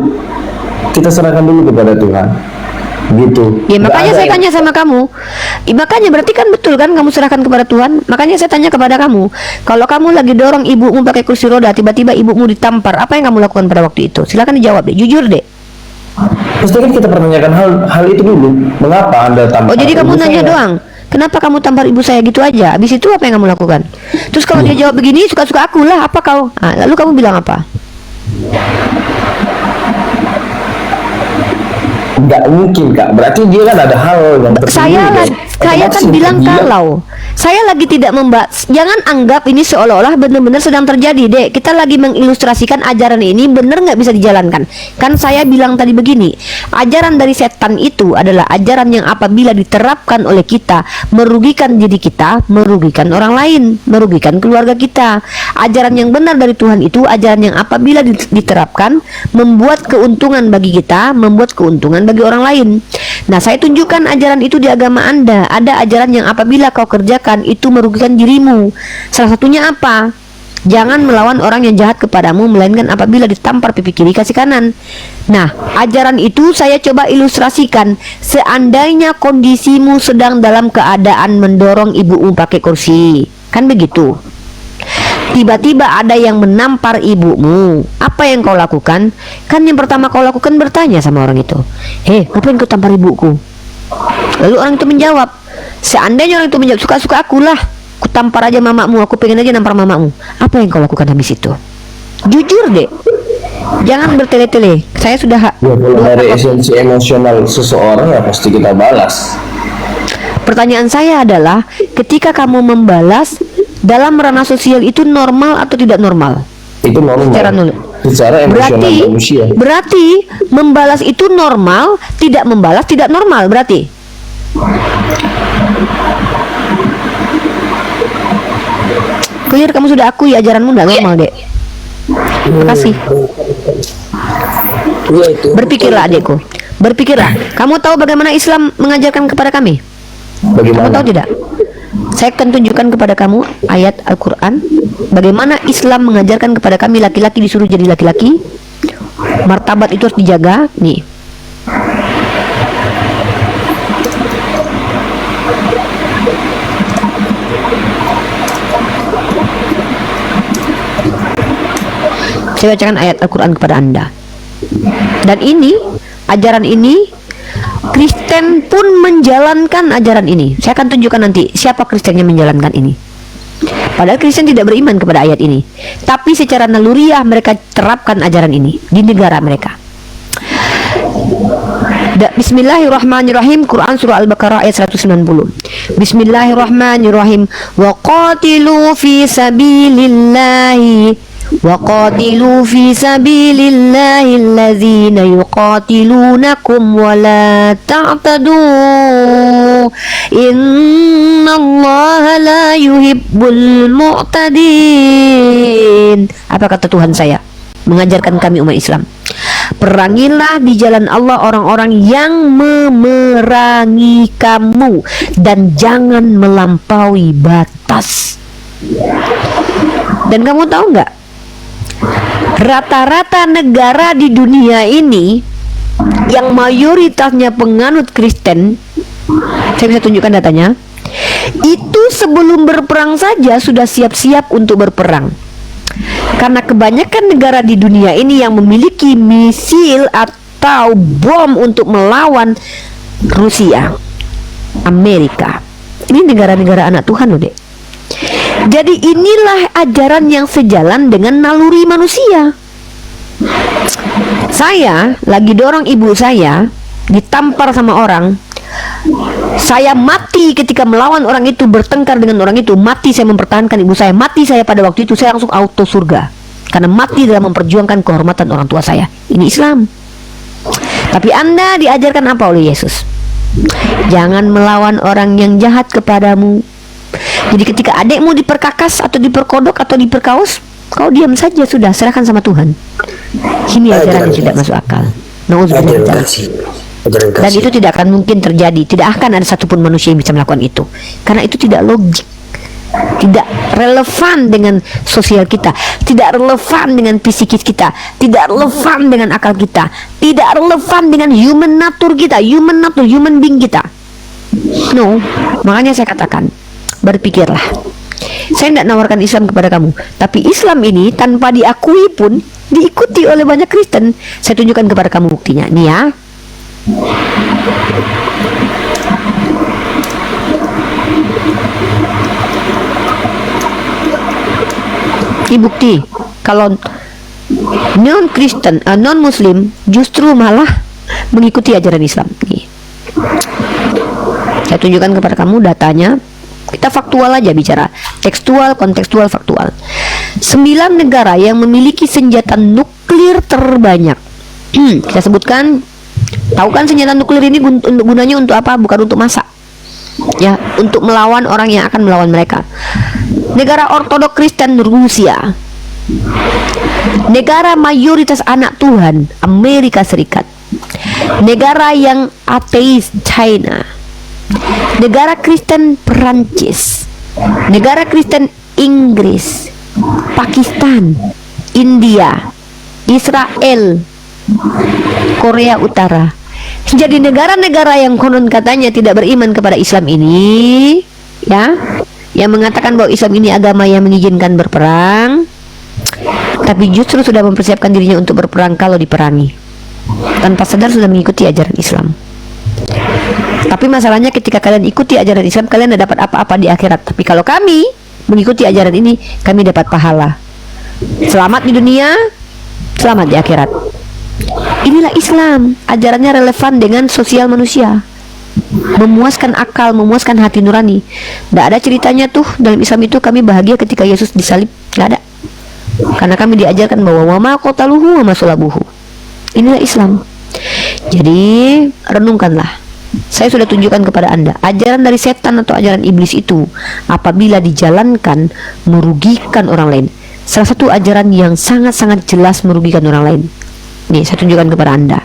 kita serahkan dulu kepada Tuhan. Gitu. Ya Nggak makanya ada saya yang- tanya sama kamu. Makanya berarti kan betul kan kamu serahkan kepada Tuhan. Makanya saya tanya kepada kamu. Kalau kamu lagi dorong ibumu pakai kursi roda, tiba-tiba ibumu ditampar, apa yang kamu lakukan pada waktu itu? Silakan dijawab deh, jujur deh. Pasti kan kita pertanyakan hal itu dulu. Mengapa Anda tampar? Oh jadi kamu ibu nanya saya? doang. Kenapa kamu tampar ibu saya gitu aja? Habis itu apa yang kamu lakukan? Terus kalau dia jawab begini, suka-suka aku lah. Apa kau? Nah, lalu kamu bilang apa? Nggak mungkin Kak. Berarti dia kan ada hal yang tersembunyi. Saya kan bilang kalau saya lagi tidak membahas. Jangan anggap ini seolah-olah benar-benar sedang terjadi, Dek. Kita lagi mengilustrasikan ajaran ini benar nggak bisa dijalankan. Kan saya bilang tadi begini, ajaran dari setan itu adalah ajaran yang apabila diterapkan oleh kita merugikan diri kita, merugikan orang lain, merugikan keluarga kita. Ajaran yang benar dari Tuhan itu ajaran yang apabila diterapkan membuat keuntungan bagi kita, membuat keuntungan bagi orang lain. Nah, saya tunjukkan ajaran itu di agama Anda. Ada ajaran yang apabila kau kerjakan itu merugikan dirimu. Salah satunya apa? Jangan melawan orang yang jahat kepadamu, melainkan apabila ditampar pipi kiri kasih kanan. Nah, ajaran itu saya coba ilustrasikan. Seandainya kondisimu sedang dalam keadaan mendorong ibumu pakai kursi, kan begitu. Tiba-tiba ada yang menampar ibumu, apa yang kau lakukan? Kan yang pertama kau lakukan bertanya sama orang itu, ngapain kau tampar ibuku? Lalu orang itu menjawab, seandainya orang itu menjawab, suka-suka akulah, ku tampar aja mamamu, aku pengen aja nampar mamamu. Apa yang kau lakukan habis itu? Jujur deh, jangan bertele-tele. Saya sudah Ya kalau dari esensi emosional seseorang ya pasti kita balas. Pertanyaan saya adalah, ketika kamu membalas dalam ranah sosial itu normal atau tidak normal? Itu normal. Secara emosional manusia. Berarti membalas itu normal, tidak membalas tidak normal berarti. Clear, kamu sudah akui ajaranmu tidak normal, Dek. Terima kasih. Berpikirlah, adikku. Berpikirlah. Kamu tahu bagaimana Islam mengajarkan kepada kami? Kamu Bagaimana? tahu tidak? Saya akan tunjukkan kepada kamu ayat Al-Quran. Bagaimana Islam mengajarkan kepada kami laki-laki disuruh jadi laki-laki. Martabat itu harus dijaga. Nih. Saya bacakan ayat Al-Quran kepada Anda. Dan ini, ajaran ini, Kristen pun menjalankan ajaran ini. Saya akan tunjukkan nanti siapa Kristen yang menjalankan ini. Padahal Kristen tidak beriman kepada ayat ini, tapi secara naluriah mereka terapkan ajaran ini di negara mereka. Bismillahirrahmanirrahim. Quran surah Al-Baqarah ayat 190. Bismillahirrahmanirrahim. Wa qatilu fi sabilillahi وَقَاتِلُوا فِي سَبِيلِ اللَّهِ الَّذِينَ يُقَاتِلُونَكُمْ وَلَا تَعْتَدُوا إِنَّ اللَّهَ لَا يُحِبُّ الْمُعْتَدِينَ. Apa kata Tuhan saya? Mengajarkan kami umat Islam, perangilah di jalan Allah orang-orang yang memerangi kamu dan jangan melampaui batas. Dan kamu tahu nggak? Rata-rata negara di dunia ini yang mayoritasnya penganut Kristen, saya bisa tunjukkan datanya, itu sebelum berperang saja sudah siap-siap untuk berperang. Karena kebanyakan negara di dunia ini yang memiliki misil atau bom untuk melawan Rusia, Amerika. Ini negara-negara anak Tuhan loh, Dek. Jadi inilah ajaran yang sejalan dengan naluri manusia. Saya lagi dorong ibu saya, ditampar sama orang. Saya mati ketika melawan orang itu, bertengkar dengan orang itu. Mati saya mempertahankan ibu saya. Mati saya pada waktu itu, saya langsung auto surga. Karena mati dalam memperjuangkan kehormatan orang tua saya. Ini Islam. Tapi Anda diajarkan apa oleh Yesus? Jangan melawan orang yang jahat kepadamu. Jadi ketika adikmu diperkakas atau diperkodok atau diperkaos, kau diam saja, sudah serahkan sama Tuhan. Ini ajaran Ajaran yang tidak kasih. masuk akal. Nauzubillah min Ajaran dzalik. kasih. Ajaran Dan kasih. itu tidak akan mungkin terjadi. Tidak akan ada satupun manusia yang bisa melakukan itu. Karena itu tidak logik. Tidak relevan dengan sosial kita. Tidak relevan dengan psikis kita. Tidak relevan dengan akal kita. Tidak relevan dengan human nature kita. Human nature, human being kita. No. Makanya saya katakan, berpikirlah. Saya tidak nawarkan Islam kepada kamu. Tapi Islam ini tanpa diakui pun diikuti oleh banyak Kristen. Saya tunjukkan kepada kamu buktinya. Nih ya. Ini bukti kalau non Kristen, non Muslim justru malah mengikuti ajaran Islam. Nih. Saya tunjukkan kepada kamu datanya. Kita faktual aja bicara, tekstual, kontekstual, faktual. 9 negara yang memiliki senjata nuklir terbanyak. Kita sebutkan, tahu kan senjata nuklir ini gunanya untuk apa? Bukan untuk masak, ya, untuk melawan orang yang akan melawan mereka. Negara Ortodok Kristen Rusia, negara mayoritas anak Tuhan Amerika Serikat, negara yang ateis China, negara Kristen Perancis, negara Kristen Inggris, Pakistan, India, Israel, Korea Utara. Jadi negara-negara yang konon katanya tidak beriman kepada Islam ini, ya, yang mengatakan bahwa Islam ini agama yang mengizinkan berperang, tapi justru sudah mempersiapkan dirinya untuk berperang kalau diperangi, tanpa sadar sudah mengikuti ajaran Islam. Tapi masalahnya ketika kalian ikuti ajaran Islam, kalian tidak dapat apa-apa di akhirat. Tapi kalau kami mengikuti ajaran ini, kami dapat pahala. Selamat di dunia, selamat di akhirat. Inilah Islam. Ajarannya relevan dengan sosial manusia, memuaskan akal, memuaskan hati nurani. Tidak ada ceritanya tuh dalam Islam itu kami bahagia ketika Yesus disalib. Tidak ada. Karena kami diajarkan bahwa wa ma qataluhu wa ma sulabuhu. Inilah Islam. Jadi renungkanlah. Saya sudah tunjukkan kepada Anda ajaran dari setan atau ajaran iblis itu apabila dijalankan merugikan orang lain. Salah satu ajaran yang sangat-sangat jelas merugikan orang lain. Nih, saya tunjukkan kepada Anda.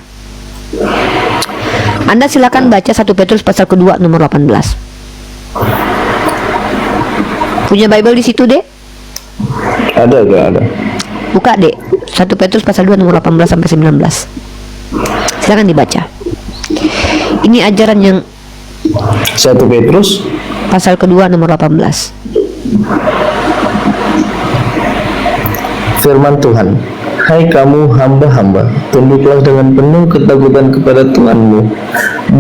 Anda silakan baca 1 Petrus pasal kedua nomor 18. Punya Bible di situ, Dek? Ada, ada. Buka, Dek. 1 Petrus pasal 2 nomor 18 sampai 19. Silakan dibaca. Ini ajaran yang 1 Petrus pasal kedua nomor 18. Firman Tuhan, hai kamu hamba-hamba, tunduklah dengan penuh ketakutan kepada Tuhanmu,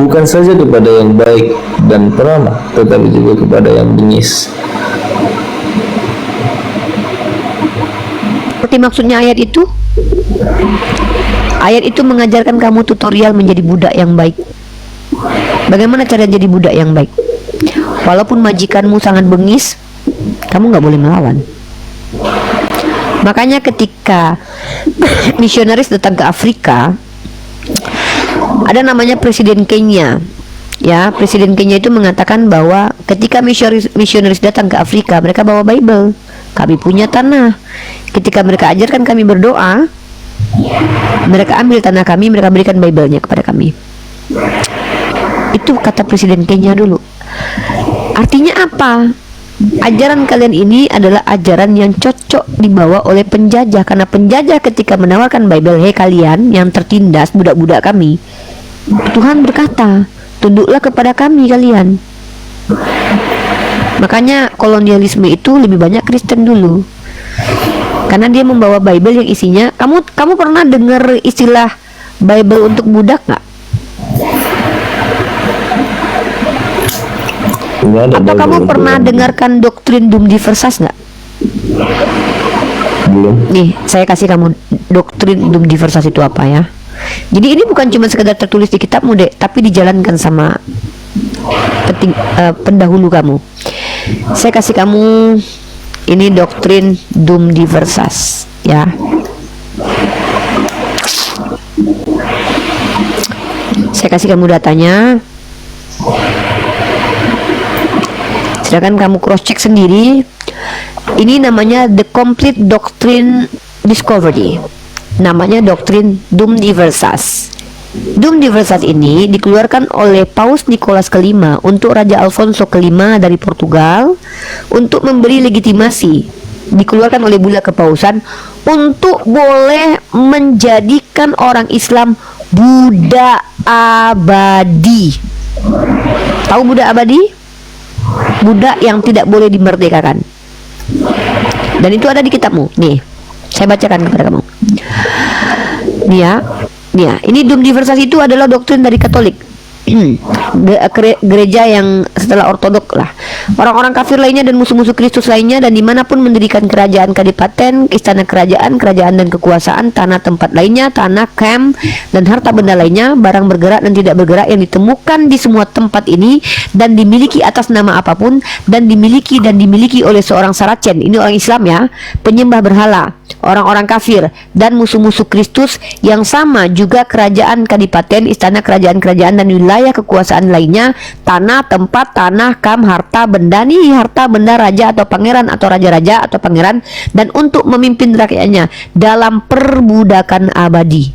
bukan saja kepada yang baik dan peramah, tetapi juga kepada yang bengis. Seperti maksudnya ayat itu? Ayat itu mengajarkan kamu tutorial menjadi budak yang baik. Bagaimana cara jadi budak yang baik? Walaupun majikanmu sangat bengis, kamu nggak boleh melawan. Makanya ketika misionaris datang ke Afrika, ada namanya Presiden Kenya. Ya, Presiden Kenya itu mengatakan bahwa ketika misionaris datang ke Afrika, mereka bawa Bible. Kami punya tanah. Ketika mereka ajarkan kami berdoa, mereka ambil tanah kami, mereka berikan Bible-nya kepada kami. Itu kata Presiden Kenya dulu. Artinya apa? Ajaran kalian ini adalah ajaran yang cocok dibawa oleh penjajah. Karena penjajah ketika menawarkan Bible, hei kalian yang tertindas, budak-budak kami, Tuhan berkata, tunduklah kepada kami kalian. Makanya kolonialisme itu lebih banyak Kristen dulu, karena dia membawa Bible yang isinya, kamu pernah dengar istilah Bible untuk budak nggak? Atau kamu pernah dengarkan doktrin Dum Diversas nggak? Belum. Nih, saya kasih kamu doktrin Dum Diversas itu apa ya. Jadi ini bukan cuma sekedar tertulis di kitabmu, Dek, tapi dijalankan sama pendahulu kamu. Saya kasih kamu ini doktrin Dum Diversas, ya. Saya kasih kamu datanya. Silakan kamu cross check sendiri. Ini namanya The Complete Doctrine Discovery. namanya doktrin Dum Diversas. Dum Diversas ini dikeluarkan oleh Paus Nicholas kelima untuk Raja Alfonso kelima dari Portugal untuk memberi legitimasi, dikeluarkan oleh Bulla Kepausan untuk boleh menjadikan orang Islam budak abadi. Tahu budak abadi? Budak yang tidak boleh dimerdekakan. Dan itu ada di kitabmu. Nih, saya bacakan kepada kamu. Nih ya, ini Dum Diversas itu adalah doktrin dari Katolik. Gereja yang setelah ortodok lah, orang-orang kafir lainnya dan musuh-musuh Kristus lainnya, dan dimanapun mendirikan kerajaan kadipaten, istana kerajaan, kerajaan dan kekuasaan, tanah tempat lainnya, tanah, camp, dan harta benda lainnya, barang bergerak dan tidak bergerak yang ditemukan di semua tempat ini dan dimiliki atas nama apapun dan dimiliki oleh seorang Saracen, ini orang Islam ya, penyembah berhala, orang-orang kafir dan musuh-musuh Kristus yang sama juga kerajaan kadipaten, istana kerajaan-kerajaan dan wilayah kekuasaan lainnya, tanah, tempat, tanah, kam, harta benda nih, harta benda raja atau pangeran atau raja-raja atau pangeran, dan untuk memimpin rakyatnya dalam perbudakan abadi.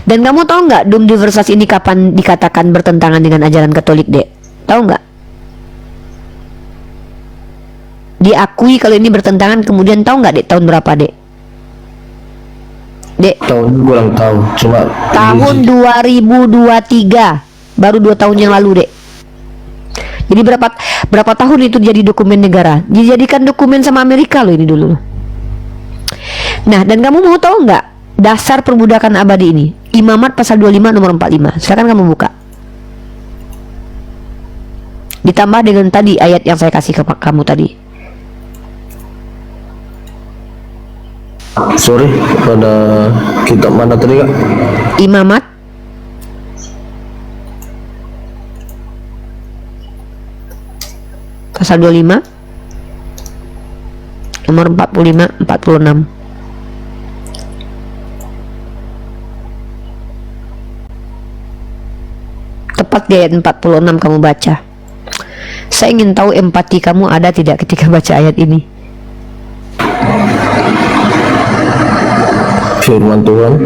Dan kamu tahu nggak Dum Diversas ini kapan dikatakan bertentangan dengan ajaran Katolik, Dek? Tahu nggak? Diakui kalau ini bertentangan, kemudian tahu nggak, Dek, tahun berapa, Dek? Dek, Tahun kurang tahu, cuma tahun 2023, baru 2 tahun yang lalu, Dek. Jadi berapa tahun itu jadi dokumen negara? Dijadikan dokumen sama Amerika loh ini dulu. Nah, dan kamu mau tahu nggak dasar perbudakan abadi ini? Imamat pasal 25 nomor 45. Silakan kamu buka. Ditambah dengan tadi ayat yang saya kasih ke kamu tadi. sorry, pada kitab mana tadi Kak? Imamat pasal 25 nomor 45 46. Tepat di ayat 46 kamu baca. Saya ingin tahu empati kamu ada tidak ketika baca ayat ini. Firman Tuhan,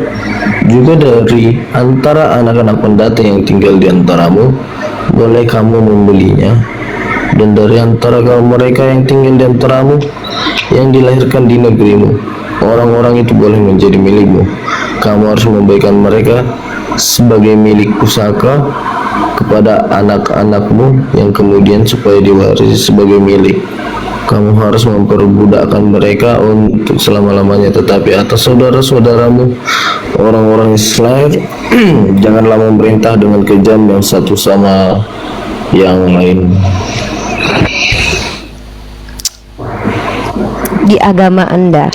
juga dari antara anak-anak pendatang yang tinggal di antaramu, boleh kamu membelinya, dan dari antara kaum mereka yang tinggal di antaramu, yang dilahirkan di negerimu, orang-orang itu boleh menjadi milikmu. Kamu harus memberikan mereka sebagai milik pusaka kepada anak-anakmu yang kemudian supaya diwarisi sebagai milik. Kamu harus memperbudakkan mereka untuk selama-lamanya, tetapi atas saudara-saudaramu orang-orang Israel janganlah memerintah dengan kejam yang satu sama yang lain. Di agama Anda,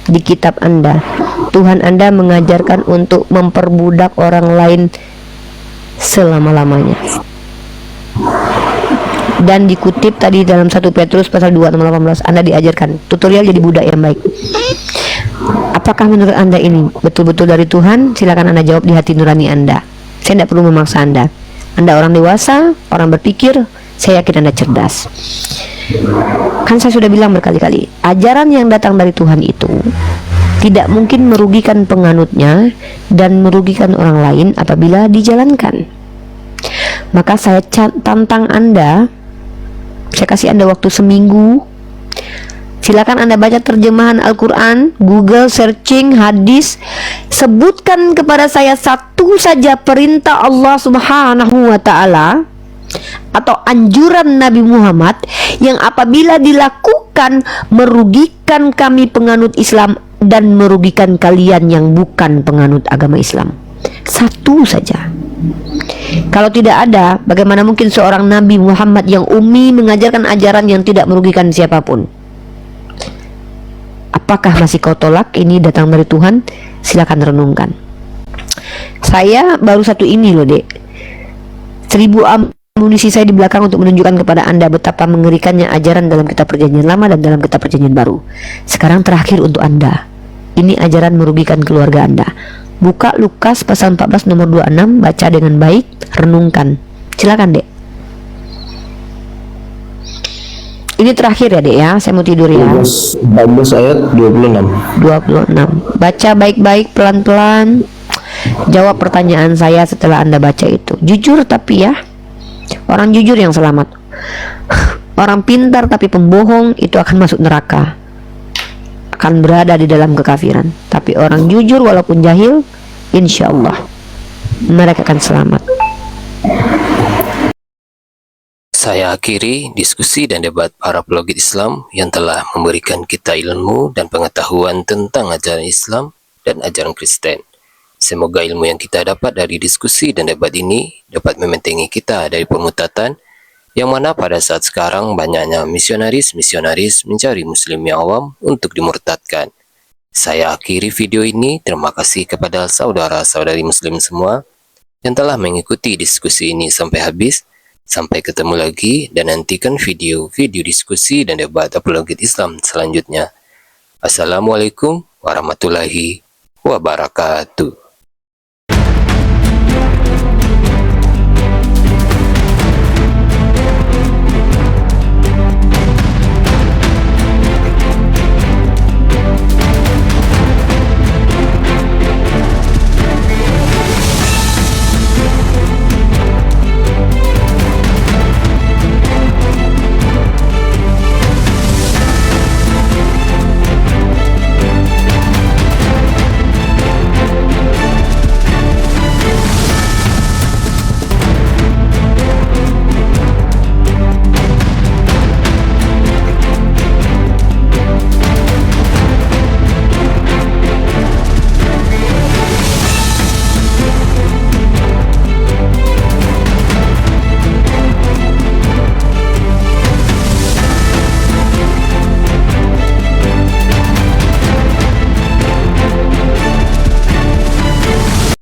di kitab Anda, Tuhan Anda mengajarkan untuk memperbudak orang lain selama-lamanya. Dan dikutip tadi dalam 1 Petrus pasal 2 nomor 18, Anda diajarkan tutorial jadi budak yang baik. Apakah menurut Anda ini betul-betul dari Tuhan? Silakan Anda jawab di hati nurani Anda. Saya tidak perlu memaksa Anda. Anda orang dewasa, orang berpikir, saya yakin Anda cerdas. Kan saya sudah bilang berkali-kali, ajaran yang datang dari Tuhan itu tidak mungkin merugikan penganutnya dan merugikan orang lain apabila dijalankan. Maka saya tantang Anda, saya kasih Anda waktu seminggu. Silakan Anda baca terjemahan Al-Quran, Google searching hadis, sebutkan kepada saya satu saja perintah Allah Subhanahu wa Ta'ala atau anjuran Nabi Muhammad yang apabila dilakukan merugikan kami penganut Islam dan merugikan kalian yang bukan penganut agama Islam. Satu saja. Kalau tidak ada, bagaimana mungkin seorang Nabi Muhammad yang ummi mengajarkan ajaran yang tidak merugikan siapapun? Apakah masih kau tolak ini datang dari Tuhan? Silakan renungkan. Saya baru satu ini loh, Dek. 1000 amunisi saya di belakang untuk menunjukkan kepada Anda betapa mengerikannya ajaran dalam kitab perjanjian lama dan dalam kitab perjanjian baru. Sekarang terakhir untuk Anda. Ini ajaran merugikan keluarga Anda. Buka Lukas pasal 14 nomor 26, baca dengan baik, renungkan. Silakan, Dek. Ini terakhir ya, Dek ya. Saya mau tidur ya. 14 ayat 26. 26. Baca baik-baik, pelan-pelan. Jawab pertanyaan saya setelah Anda baca itu. Jujur tapi ya. Orang jujur yang selamat. Orang pintar tapi pembohong itu akan masuk neraka, akan berada di dalam kekafiran. Tapi orang jujur walaupun jahil, insya Allah mereka akan selamat. Saya akhiri diskusi dan debat para apologet Islam yang telah memberikan kita ilmu dan pengetahuan tentang ajaran Islam dan ajaran Kristen. Semoga ilmu yang kita dapat dari diskusi dan debat ini dapat membentengi kita dari permutatan, yang mana pada saat sekarang banyaknya misionaris-misionaris mencari muslim yang awam untuk dimurtadkan. Saya akhiri video ini. Terima kasih kepada saudara-saudari muslim semua yang telah mengikuti diskusi ini sampai habis. Sampai ketemu lagi dan nantikan video-video diskusi dan debat apologet Islam selanjutnya. Assalamualaikum warahmatullahi wabarakatuh.